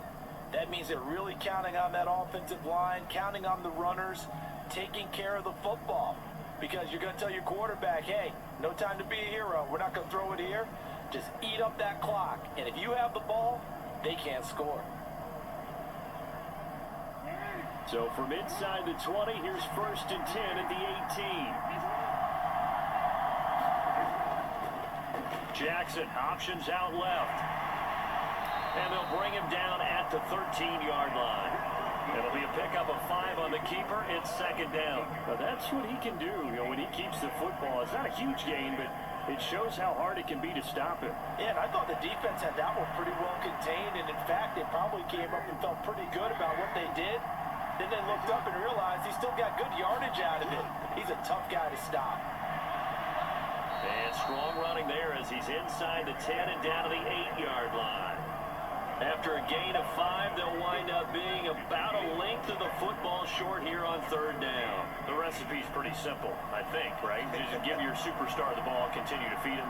That means they're really counting on that offensive line, counting on the runners, taking care of the football. Because you're going to tell your quarterback, hey, no time to be a hero. We're not going to throw it here. Just eat up that clock. And if you have the ball, they can't score. So from inside the 20, here's 1st and 10 at the 18. Jackson options out left. And they'll bring him down at the 13-yard line. It'll be a pickup of 5 on the keeper. It's 2nd down. Now that's what he can do, when he keeps the football. It's not a huge gain, but it shows how hard it can be to stop him. Yeah, and I thought the defense had that one pretty well contained. And in fact, they probably came up and felt pretty good about what they did. Then they looked up and realized he still got good yardage out of it. He's a tough guy to stop. And strong running there as he's inside the 10 and down to the 8-yard line. After a gain of 5, they'll wind up being about a length of the football short here on 3rd down. The recipe's pretty simple, I think, right? Just give your superstar the ball, continue to feed him.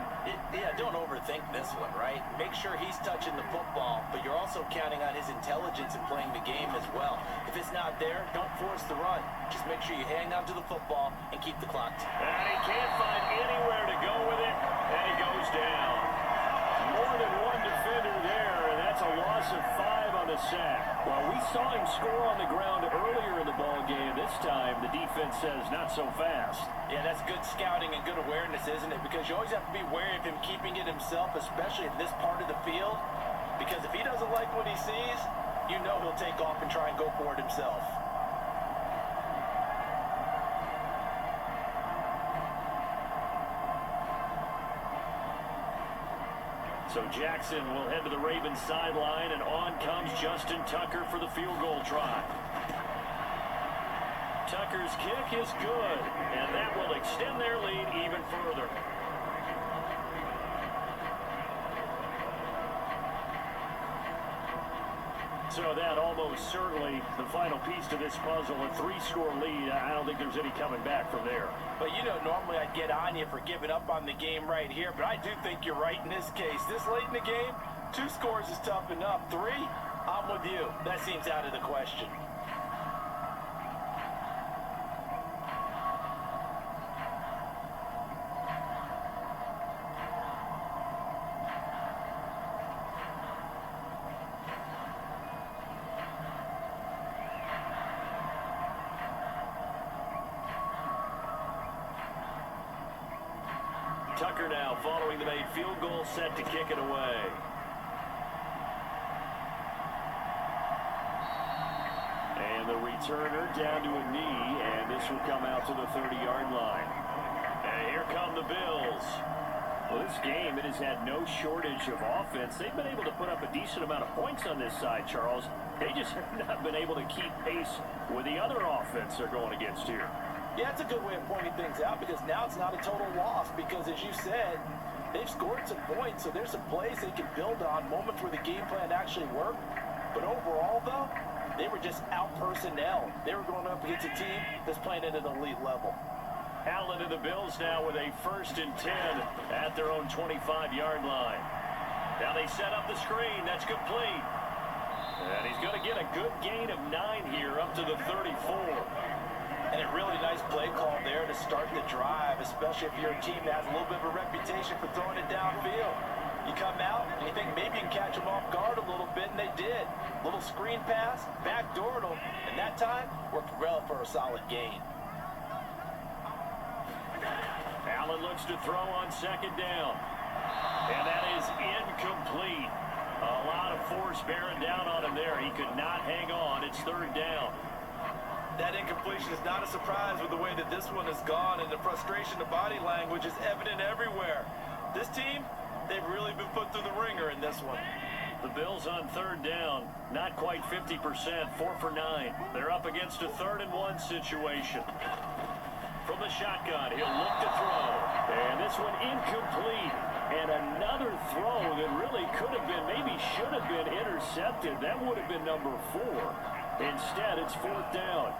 Yeah, don't overthink this one, right? Make sure he's touching the football, but you're also counting on his intelligence in playing the game as well. If it's not there, don't force the run. Just make sure you hang on to the football and keep the clock ticking. And he can't find anywhere to go with it, and he goes down. More than one defender there, and that's a loss of 5 on the sack. Well, we saw him score on the ground earlier in the ball game. This time, the defense says not so fast. Yeah, that's good scouting and good awareness, isn't it? Because you always have to be wary of him keeping it himself, especially in this part of the field. Because if he doesn't like what he sees, you know he'll take off and try and go for it himself. So Jackson will head to the Ravens sideline, and on comes Justin Tucker for the field goal try. Tucker's kick is good, and that will extend their lead even further. So that almost certainly the final piece to this puzzle, a 3-score lead. I don't think there's any coming back from there. But normally I'd get on you for giving up on the game right here, but I do think you're right in this case. This late in the game, 2 scores is tough enough. 3, I'm with you. That seems out of the question. Tucker now following the made field goal, set to kick it away. And the returner down to a knee, and this will come out to the 30-yard line. And here come the Bills. Well, this game, it has had no shortage of offense. They've been able to put up a decent amount of points on this side, Charles. They just have not been able to keep pace with the other offense they're going against here. Yeah, it's a good way of pointing things out because now it's not a total loss because, as you said, they've scored some points, so there's some plays they can build on, moments where the game plan actually worked. But overall, though, they were just out-personnel. They were going up against a team that's playing at an elite level. Allen and the Bills now with a 1st and 10 at their own 25-yard line. Now they set up the screen. That's complete. And he's going to get a good gain of 9 here up to the 34. And a really nice play call there to start the drive, especially if you're a team that has a little bit of a reputation for throwing it downfield. You come out and you think maybe you can catch them off guard a little bit, and they did. Little screen pass, backdoored them, and that time worked well for a solid gain. Allen looks to throw on 2nd down. And that is incomplete. A lot of force bearing down on him there. He could not hang on. It's 3rd down. That incompletion is not a surprise with the way that this one has gone, and the frustration of body language is evident everywhere. This team, they've really been put through the ringer in this one. The Bills on 3rd down, not quite 50%, 4 for 9. They're up against a 3rd and 1 situation. From the shotgun, he'll look to throw. And this one incomplete. And another throw that really could have been, maybe should have been intercepted. That would have been number 4. Instead, it's 4th down.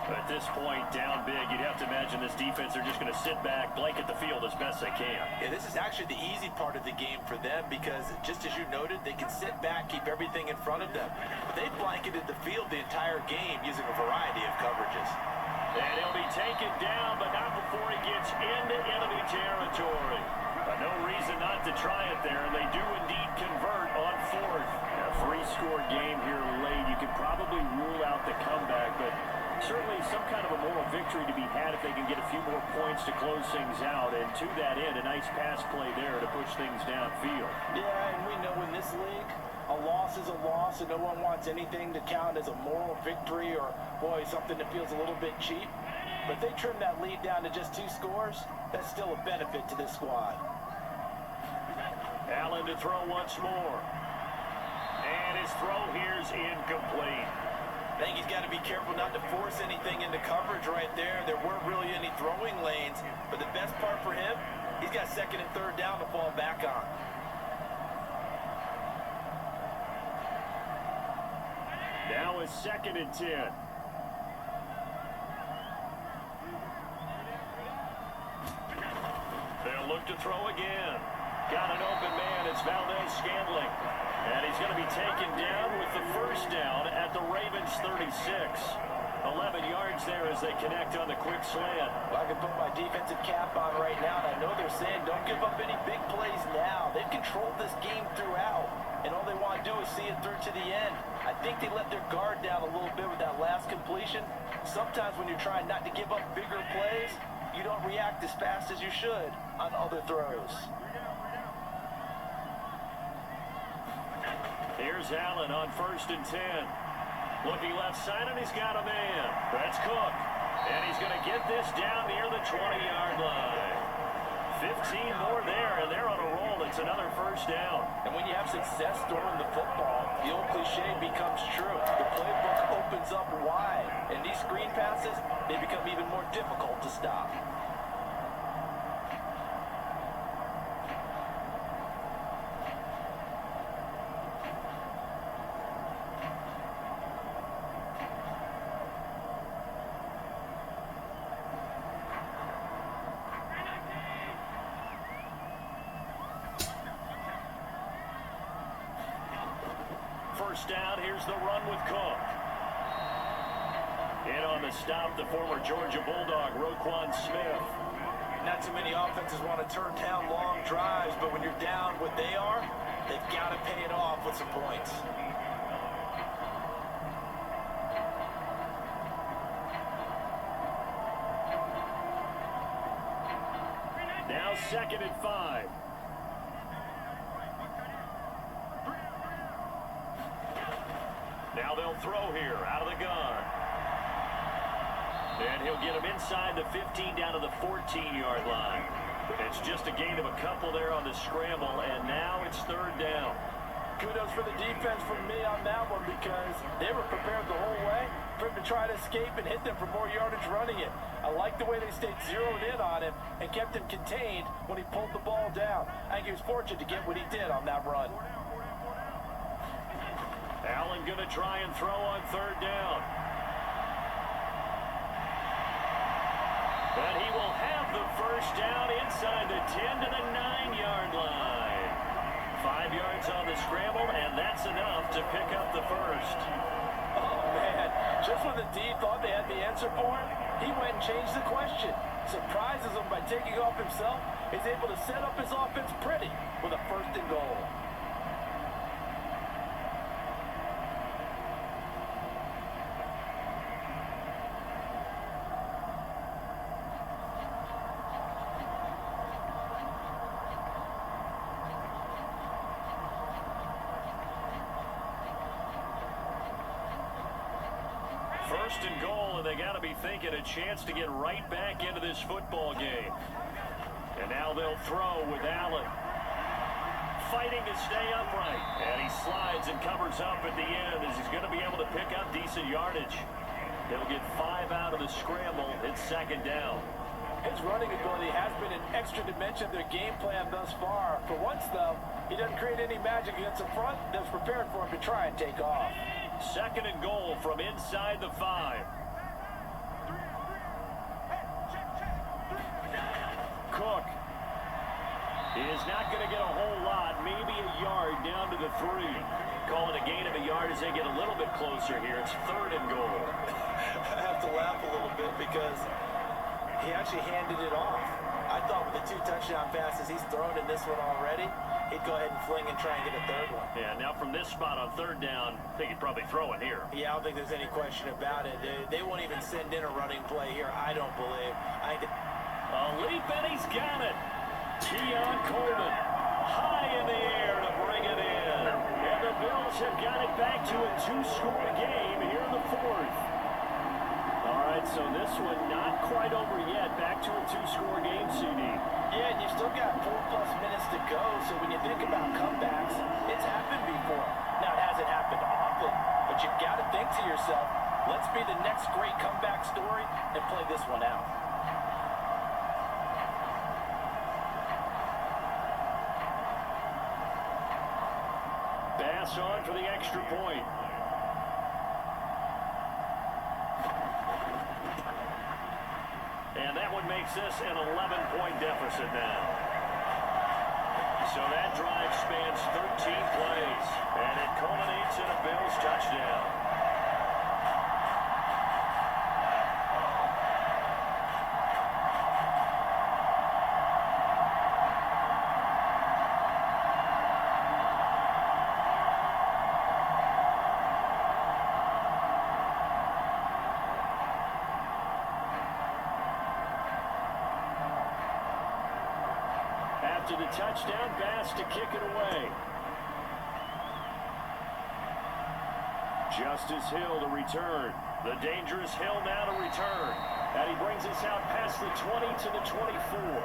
At this point, down big, you'd have to imagine this defense are just going to sit back, blanket the field as best they can. Yeah, this is actually the easy part of the game for them because, just as you noted, they can sit back, keep everything in front of them. But they've blanketed the field the entire game using a variety of coverages. And he'll be taken down, but not before he gets into enemy territory. No reason not to try it there, and they do indeed convert on 4th. A 3-score game here late. You could probably rule out the comeback, but certainly some kind of a moral victory to be had if they can get a few more points to close things out. And to that end, a nice pass play there to push things downfield. Yeah, and we know in this league, a loss is a loss, and no one wants anything to count as a moral victory or, boy, something that feels a little bit cheap. But if they trim that lead down to just 2 scores, that's still a benefit to this squad. Allen to throw once more. And his throw here's incomplete. I think he's got to be careful not to force anything into coverage right there. There weren't really any throwing lanes, but the best part for him, he's got 2nd and 3rd down to fall back on. Now is 2nd and 10. They'll look to throw again. Got an open man. It's Valdez-Scantling. And he's going to be taken down with the 1st down at the Ravens 36. 11 yards there as they connect on the quick slant. Well, I can put my defensive cap on right now, and I know they're saying don't give up any big plays now. They've controlled this game throughout, and all they want to do is see it through to the end. I think they let their guard down a little bit with that last completion. Sometimes when you're trying not to give up bigger plays, you don't react as fast as you should on other throws. Here's Allen on 1st and 10. Looking left side, and he's got a man. That's Cook. And he's going to get this down near the 20-yard line. 15 more there, and they're on a roll. It's another 1st down. And when you have success throwing the football, the old cliche becomes true. The playbook opens up wide, and these screen passes, they become even more difficult to stop. First down, here's the run with Cook. In on the stop, the former Georgia Bulldog, Roquan Smith. Not too many offenses want to turn down long drives, but when you're down what they are, they've got to pay it off with some points. Now 2nd and 5. Now they'll throw here out of the gun. And he'll get him inside the 15 down to the 14-yard line. It's just a gain of a couple there on the scramble, and now it's 3rd down. Kudos for the defense from me on that one because they were prepared the whole way for him to try to escape and hit them for more yardage running it. I like the way they stayed zeroed in on him and kept him contained when he pulled the ball down. I think he was fortunate to get what he did on that run. Allen going to try and throw on 3rd down. But he will have the 1st down inside the 10 to the 9-yard line. 5 yards on the scramble, and that's enough to pick up the 1st. Oh, man. Just when the D thought they had the answer for him, he went and changed the question. Surprises him by taking off himself. He's able to set up his offense pretty with a 1st and goal. First and goal, and they got to be thinking a chance to get right back into this football game. And now they'll throw with Allen. Fighting to stay upright. And he slides and covers up at the end as he's going to be able to pick up decent yardage. He'll get 5 out of the scramble. It's 2nd down. His running ability has been an extra dimension of their game plan thus far. For once, though, he doesn't create any magic against the front that's prepared for him to try and take off. 2nd and goal from inside the 5. Cook is not going to get a whole lot, maybe a yard down to the 3. Call it a gain of a yard as they get a little bit closer here. It's 3rd and goal. I have to laugh a little bit because he actually handed it off. I thought with the 2 touchdown passes he's thrown in this one already, he'd go ahead and fling and try and get a 3rd one. Yeah, now from this spot on 3rd down, I think he'd probably throw it here. Yeah, I don't think there's any question about it. They won't even send in a running play here, I don't believe. A leap, and he's got it. Keon Coleman, high in the air to bring it in. And the Bills have got it back to a 2-score game here in the 4th. All right, so this one not quite over yet. Back to a 2-score game, CD. Yeah, and you've still got 4+ minutes to go, so when you think about comebacks, it's happened before. Now, it hasn't happened often, but you've got to think to yourself, let's be the next great comeback story and play this one out. Pass on for the extra point. And that one makes this an 11-point deficit now. So that drive spans 13 plays, and it culminates in a Bills touchdown. After the touchdown pass to kick it away. Justice Hill to return. The dangerous Hill now to return. And he brings us out past the 20 to the 24.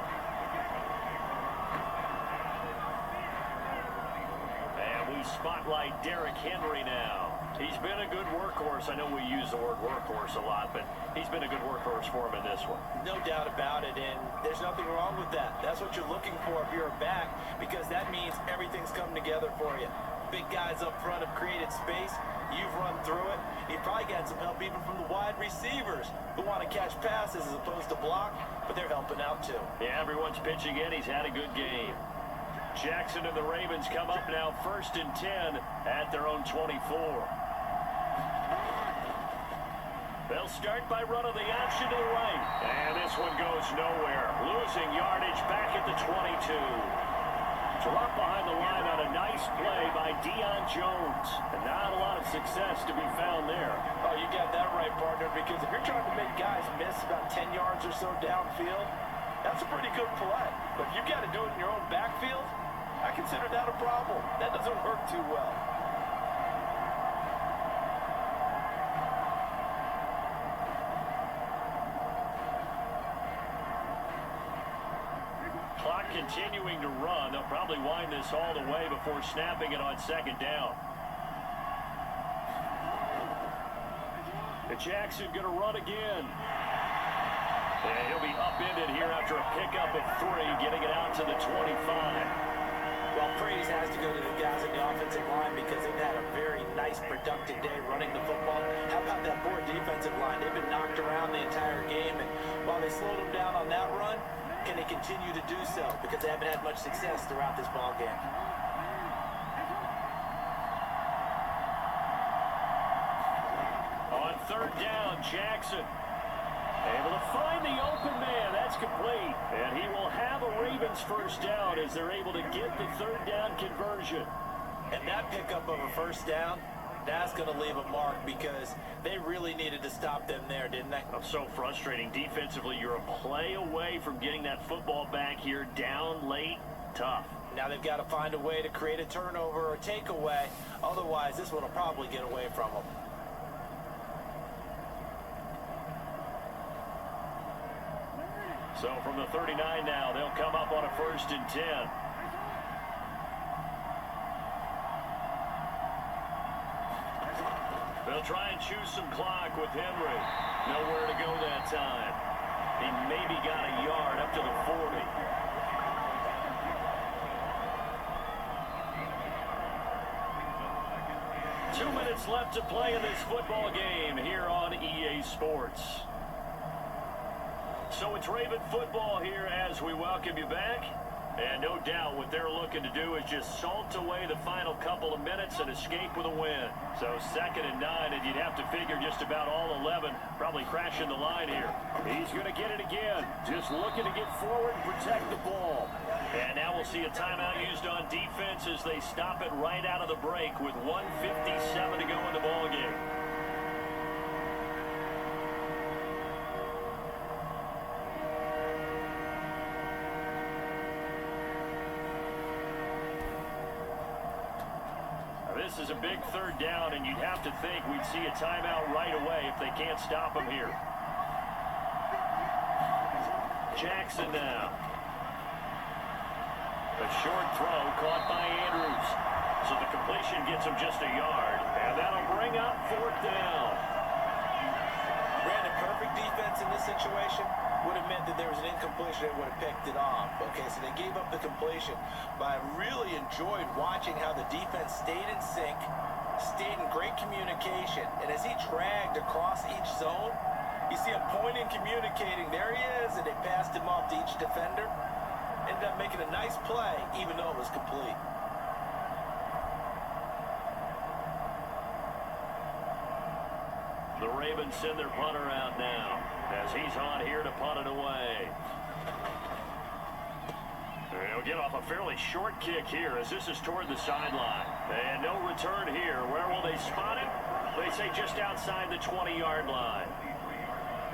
And we spotlight Derrick Henry now. He's been a good workhorse. I know we use the word workhorse a lot, but he's been a good workhorse for him in this one. No doubt about it, and there's nothing wrong with that. That's what you're looking for if you're a back, because that means everything's come together for you. Big guys up front have created space. You've run through it. You've probably got some help even from the wide receivers who want to catch passes as opposed to block, but they're helping out too. Yeah, everyone's pitching in. He's had a good game. Jackson and the Ravens come up now 1st and 10 at their own 24. They'll start by running the option to the right. And this one goes nowhere. Losing yardage back at the 22. Drop behind the line on a nice play by Deion Jones. And not a lot of success to be found there. Oh, you got that right, partner, because if you're trying to make guys miss about 10 yards or so downfield, that's a pretty good play. But if you've got to do it in your own backfield, I consider that a problem. That doesn't work too well. Clock continuing to run. They'll probably wind this all the way before snapping it on 2nd down. And Jackson going to run again. And he'll be upended here after a pickup of 3, getting it out to the 25. Well, praise has to go to the guys in the offensive line because they've had a very nice, productive day running the football. How about that poor defensive line? They've been knocked around the entire game, and while they slowed them down on that run, can they continue to do so? Because they haven't had much success throughout this ball game. On 3rd down, Jackson able to find the open man. That's complete. And he will have a Ravens 1st down as they're able to get the 3rd down conversion. And that pickup of a 1st down, that's going to leave a mark because they really needed to stop them there, didn't they? Oh, so frustrating. Defensively, you're a play away from getting that football back here down late. Tough. Now they've got to find a way to create a turnover or takeaway. Otherwise, this one will probably get away from them. So from the 39 now, they'll come up on a 1st and 10. They'll try and choose some clock with Henry. Nowhere to go that time. He maybe got a yard up to the 40. Two minutes left to play in this football game here on EA Sports. So it's Raven football here as we welcome you back. And no doubt what they're looking to do is just salt away the final couple of minutes and escape with a win. So 2nd and 9, and you'd have to figure just about all 11 probably crashing the line here. He's going to get it again. Just looking to get forward and protect the ball. And now we'll see a timeout used on defense as they stop it right out of the break with 1:57 to go in the ball game. This is a big 3rd down, and you'd have to think we'd see a timeout right away if they can't stop him here. Jackson now. A short throw caught by Andrews. So the completion gets him just a yard, and that'll bring up 4th down. Brandon, perfect defense in this situation would have meant that there was an incompletion and would have picked it off. Okay, so they gave up the completion. But I really enjoyed watching how the defense stayed in sync, stayed in great communication. And as he dragged across each zone, you see him pointing, communicating. There he is, and they passed him off to each defender. Ended up making a nice play, even though it was complete. The Ravens send their punter out now as he's on here to punt it away. He'll get off a fairly short kick here as this is toward the sideline. And no return here. Where will they spot him? They say just outside the 20-yard line.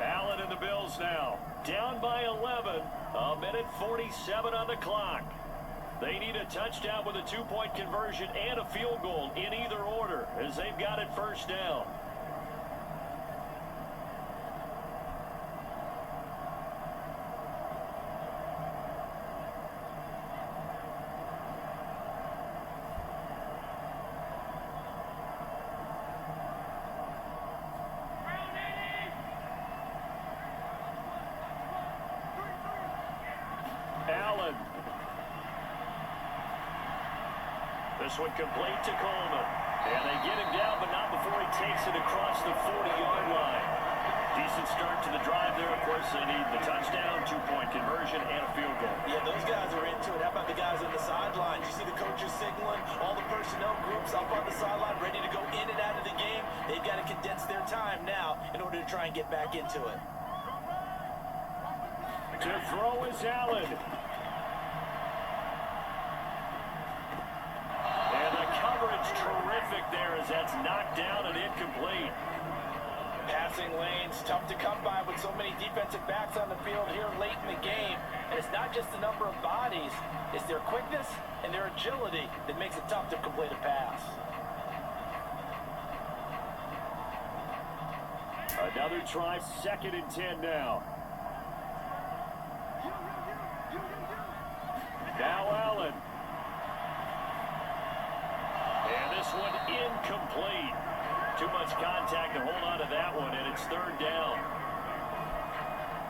Allen and the Bills now. Down by 11. 1:47 on the clock. They need a touchdown with a 2-point conversion and a field goal in either order as they've got it 1st down. Allen. This one complete to Coleman. And they get him down, but not before he takes it across the 40-yard line. Decent start to the drive there. Of course, they need the touchdown, 2-point conversion, and a field goal. Yeah, those guys are into it. How about the guys on the sideline? You see the coaches signaling, all the personnel groups up on the sideline ready to go in and out of the game. They've got to condense their time now in order to try and get back into it. To throw is Allen. And the coverage terrific there as that's knocked down and incomplete. Passing lanes, tough to come by with so many defensive backs on the field here late in the game. And it's not just the number of bodies, it's their quickness and their agility that makes it tough to complete a pass. Another try, 2nd and 10 now. Now Allen. And this one incomplete. Too much contact to hold on to that one, and it's 3rd down.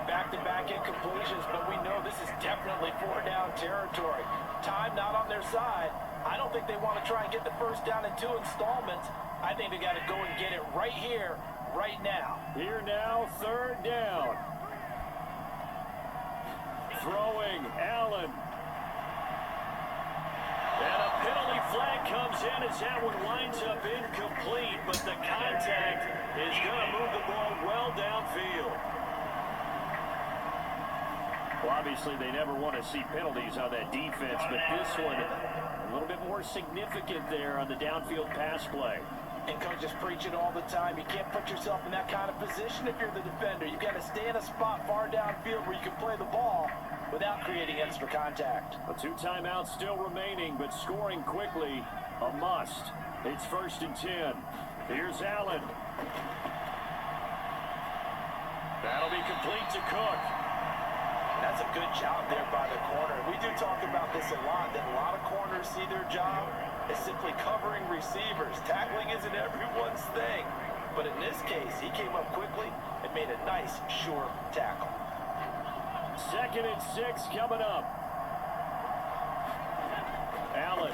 Back-to-back incompletions, but we know this is definitely 4-down territory. Time not on their side. I don't think they want to try and get the 1st down in 2 installments. I think they got to go and get it right here, right now. Here now, 3rd down. Throwing, Allen. And a penalty flag comes in as that one winds up incomplete, but the contact is going to move the ball well downfield. Well, obviously, they never want to see penalties on that defense, but this one a little bit more significant there on the downfield pass play. And coaches preach it all the time. You can't put yourself in that kind of position if you're the defender. You've got to stay in a spot far downfield where you can play the ball without creating extra contact. 2 timeouts still remaining, but scoring quickly, a must. It's 1st and 10. Here's Allen. That'll be complete to Cook. That's a good job there by the corner. We do talk about this a lot, that a lot of corners see their job as simply covering receivers. Tackling isn't everyone's thing. But in this case, he came up quickly and made a nice, sure tackle. 2nd and 6 coming up. Allen.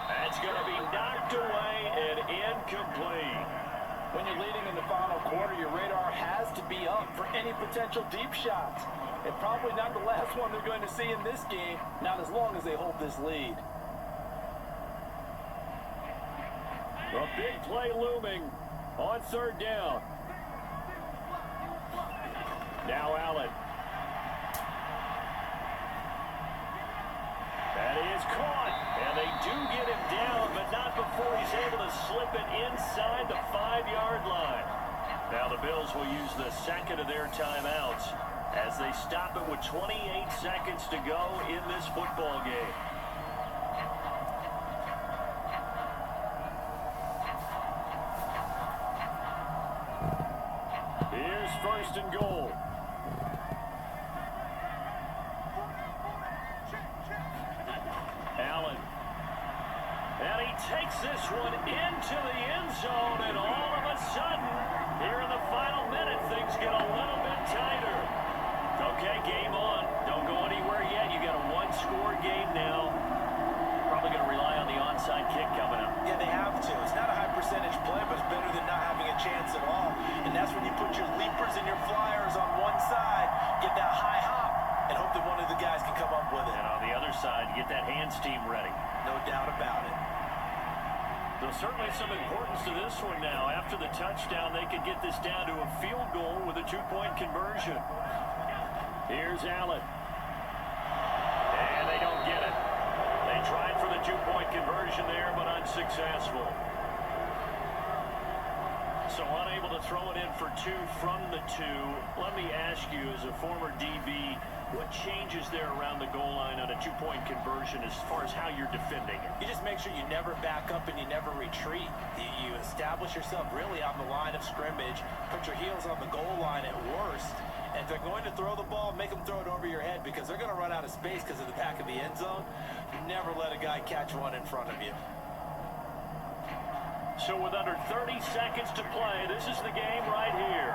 That's going to be knocked away and incomplete. When you're leading in the final quarter, your radar has to be up for any potential deep shots. And probably not the last one they're going to see in this game, not as long as they hold this lead. A big play looming on 3rd down. Now Allen. That is caught, and they do get him down, but not before he's able to slip it inside the 5-yard line. Now the Bills will use the 2nd of their timeouts as they stop it with 28 seconds to go in this football game. Here's 1st and goal. Allen. And he takes this one into the end zone, and all of a sudden, here in the final minute, things get a little bit tighter. Okay, game on. Don't go anywhere yet. You got a 1-score game now. Probably going to rely on the onside kick coming up. Yeah, they have to. It's not a high percentage play, but it's better than not having a chance at all. And that's when you put your leapers and your flyers on one side, get that high hop, and hope that one of the guys can come up with it. And on the other side, get that hands team ready. No doubt about it. There's certainly some importance to this one now. After the touchdown, they could get this down to a field goal with a 2-point conversion. Here's Allen. And they don't get it. They tried for the 2-point conversion there, but unsuccessful. So unable to throw it in for 2 from the 2. Let me ask you, as a former DB, what changes there around the goal line on a 2-point conversion as far as how you're defending it? You just make sure you never back up and you never retreat. You establish yourself really on the line of scrimmage, put your heels on the goal line at worst. And if they're going to throw the ball, make them throw it over your head because they're going to run out of space because of the back of the end zone. Never let a guy catch one in front of you. So with under 30 seconds to play, this is the game right here.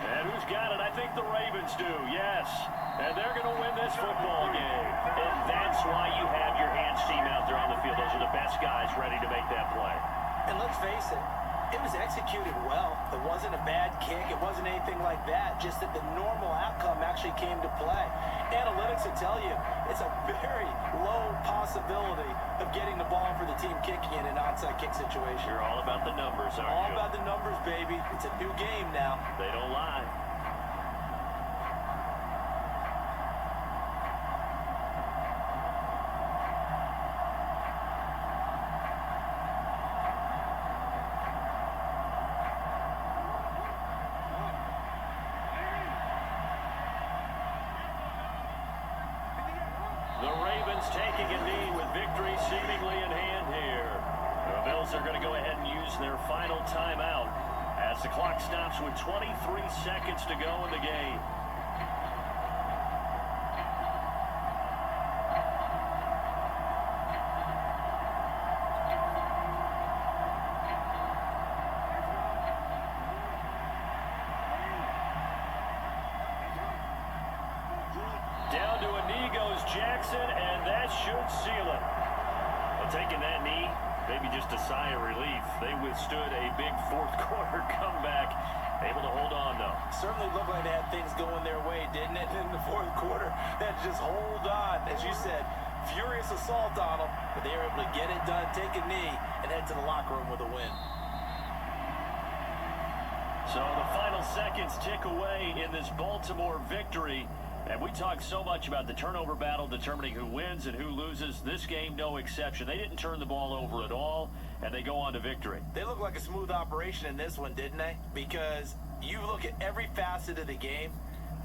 And who's got it? I think the Ravens do, yes. And they're going to win this football game. And that's why you have your hands team out there on the field. Those are the best guys ready to make that play. And let's face it, it was executed well. It wasn't a bad kick. It wasn't anything like that. Just that the normal outcome actually came to play. Analytics will tell you it's a very low possibility of getting the ball for the team kicking in an onside kick situation. You're all about the numbers, aren't you? All about the numbers, baby. It's a new game now. They don't lie. The Ravens taking a knee with victory seemingly in hand here. The Bills are going to go ahead and use their final timeout as the clock stops with 23 seconds to go in the game. Down to a knee goes Jackson, and that should seal it. Well, taking that knee, maybe just a sigh of relief. They withstood a big fourth-quarter comeback. Able to hold on, though. Certainly looked like they had things going their way, didn't it? In the fourth quarter, they had to just hold on. As you said, furious assault on them, but they were able to get it done, take a knee, and head to the locker room with a win. So the final seconds tick away in this Baltimore victory. And we talk so much about the turnover battle determining who wins and who loses. This game, no exception. They didn't turn the ball over at all, and they go on to victory. They look like a smooth operation in this one, didn't they? Because you look at every facet of the game,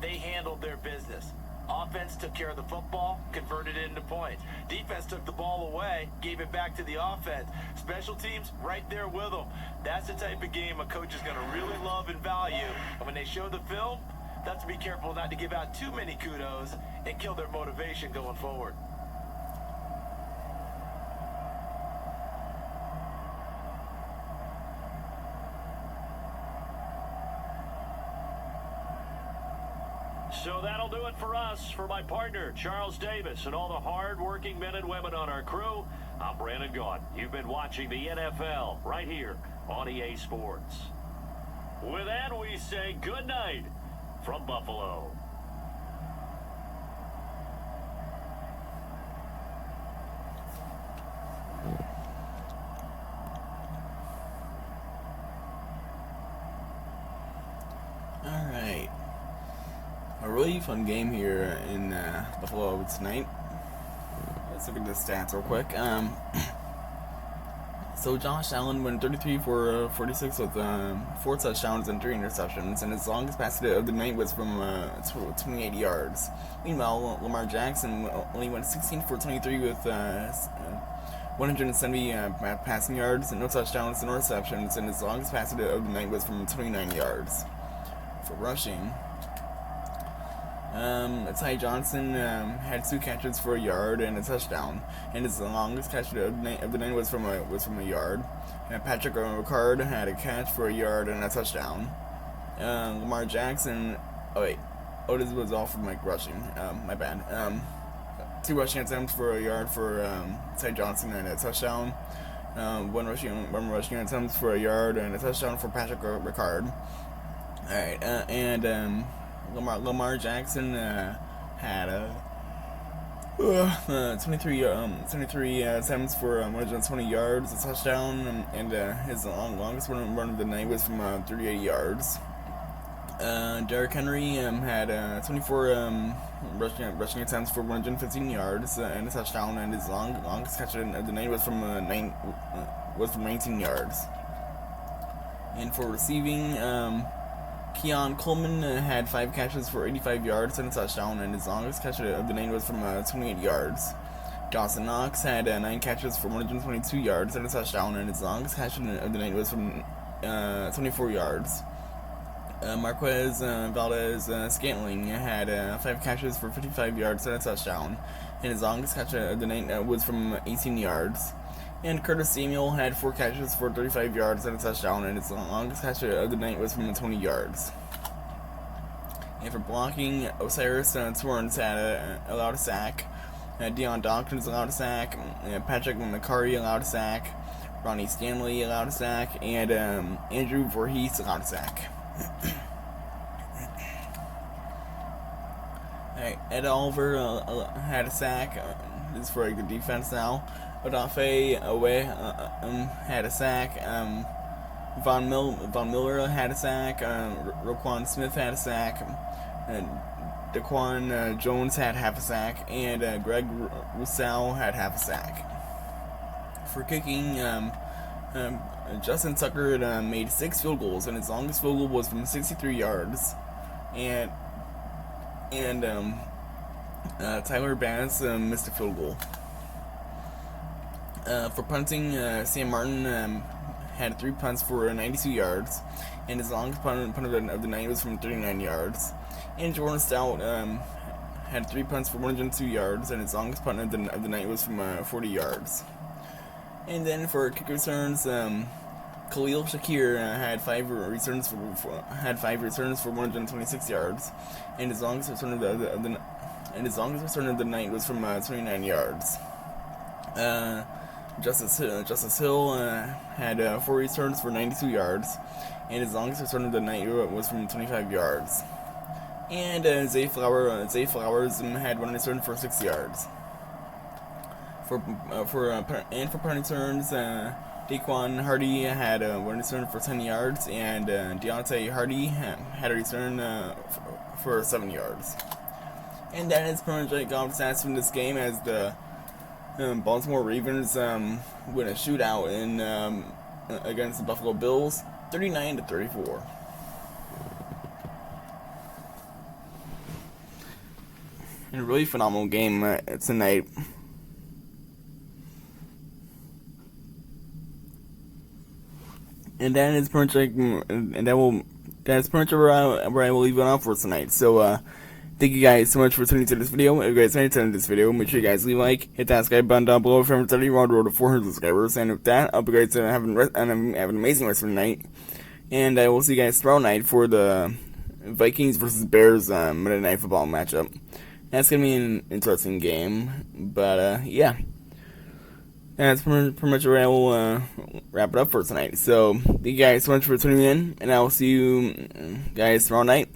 they handled their business. Offense took care of the football, converted it into points. Defense took the ball away, gave it back to the offense. Special teams, right there with them. That's the type of game a coach is going to really love and value. And when they show the film, that's to be careful not to give out too many kudos and kill their motivation going forward. So that'll do it for us. For my partner, Charles Davis, and all the hard-working men and women on our crew, I'm Brandon Gaudin. You've been watching the NFL right here on EA Sports. With that, we say good night from Buffalo. Alright. A really fun game here in Buffalo tonight. Let's look at the stats real quick. So Josh Allen went 33 for 46 with 4 touchdowns and 3 interceptions, and his longest pass of the night was from 28 yards. Meanwhile, Lamar Jackson only went 16 for 23 with 170 passing yards and no touchdowns and no receptions, and his longest pass of the night was from 29 yards. For rushing, Ty Johnson had 2 catches for a yard and a touchdown, and his longest catch of the night was from a yard. And Patrick Ricard had a catch for a yard and a touchdown. Lamar Jackson, this was all from rushing. My bad. 2 rushing attempts for a yard for Ty Johnson and a touchdown. 1 rushing attempts for a yard and a touchdown for Patrick Ricard. Alright, and Lamar Jackson had 23 attempts for 120 yards, a touchdown, and his longest run of the night was from 38 yards. Derrick Henry had 24 rushing attempts for 115 yards and a touchdown, and his longest catch of the night was from 19 yards. And for receiving, Keon Coleman had 5 catches for 85 yards and a touchdown, and his longest catch of the night was from 28 yards. Dawson Knox had 9 catches for 122 yards and a touchdown, and his longest catch of the night was from 24 yards. Marquez Valdez-Scantling had 5 catches for 55 yards and a touchdown, and his longest catch of the night was from 18 yards. And Curtis Samuel had 4 catches for 35 yards and a touchdown, and his longest catch of the night was from 20 yards. And for blocking, Osiris Torrance had allowed a sack, Deion Dawkins allowed a sack, Patrick McCarry allowed a sack, Ronnie Stanley allowed a sack, and Andrew Voorhees allowed a sack. Ed Oliver had a sack. This is for the defense now. Odafe Owe had a sack. Von Miller had a sack. Roquan Smith had a sack. Daquan Jones had half a sack, and Greg Rousseau had half a sack. For kicking, Justin Tucker made 6 field goals, and his longest field goal was from 63 yards. And Tyler Bass missed a field goal. For punting, Sam Martin had 3 punts for 92 yards, and his longest punt of the night was from 39 yards. And Jordan Stout had 3 punts for 102 yards, and his longest punt of the night was from 40 yards. And then for kick returns, Khalil Shakir had 5 returns for 126 yards, and his longest return of the night was from 29 yards. Justice Hill had 4 returns for 92 yards, and his longest return of the night was from 25 yards. And Zay Flowers had 1 return for 6 yards. For punt returns, Daquan Hardy had 1 return for 10 yards, and Deontay Hardy had a return for 7 yards. And that is pretty much all the stats from this game, as the Baltimore Ravens win a shootout against the Buffalo Bills, 39-34. And a really phenomenal game tonight. And that is pretty much that's pretty much where I will leave it off for tonight. So thank you guys so much for tuning to this video. If you guys enjoyed to this video, make sure you guys leave a like, hit that subscribe button down below if you're on the road to 400 subscribers. And with that, I hope you guys have an amazing rest of the night. And I will see you guys tomorrow night for the Vikings versus Bears Monday Night Football matchup. That's gonna be an interesting game, but yeah. That's pretty much where I will wrap it up for tonight. So, thank you guys so much for tuning in, and I will see you guys tomorrow night.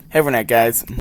Have a good night, guys.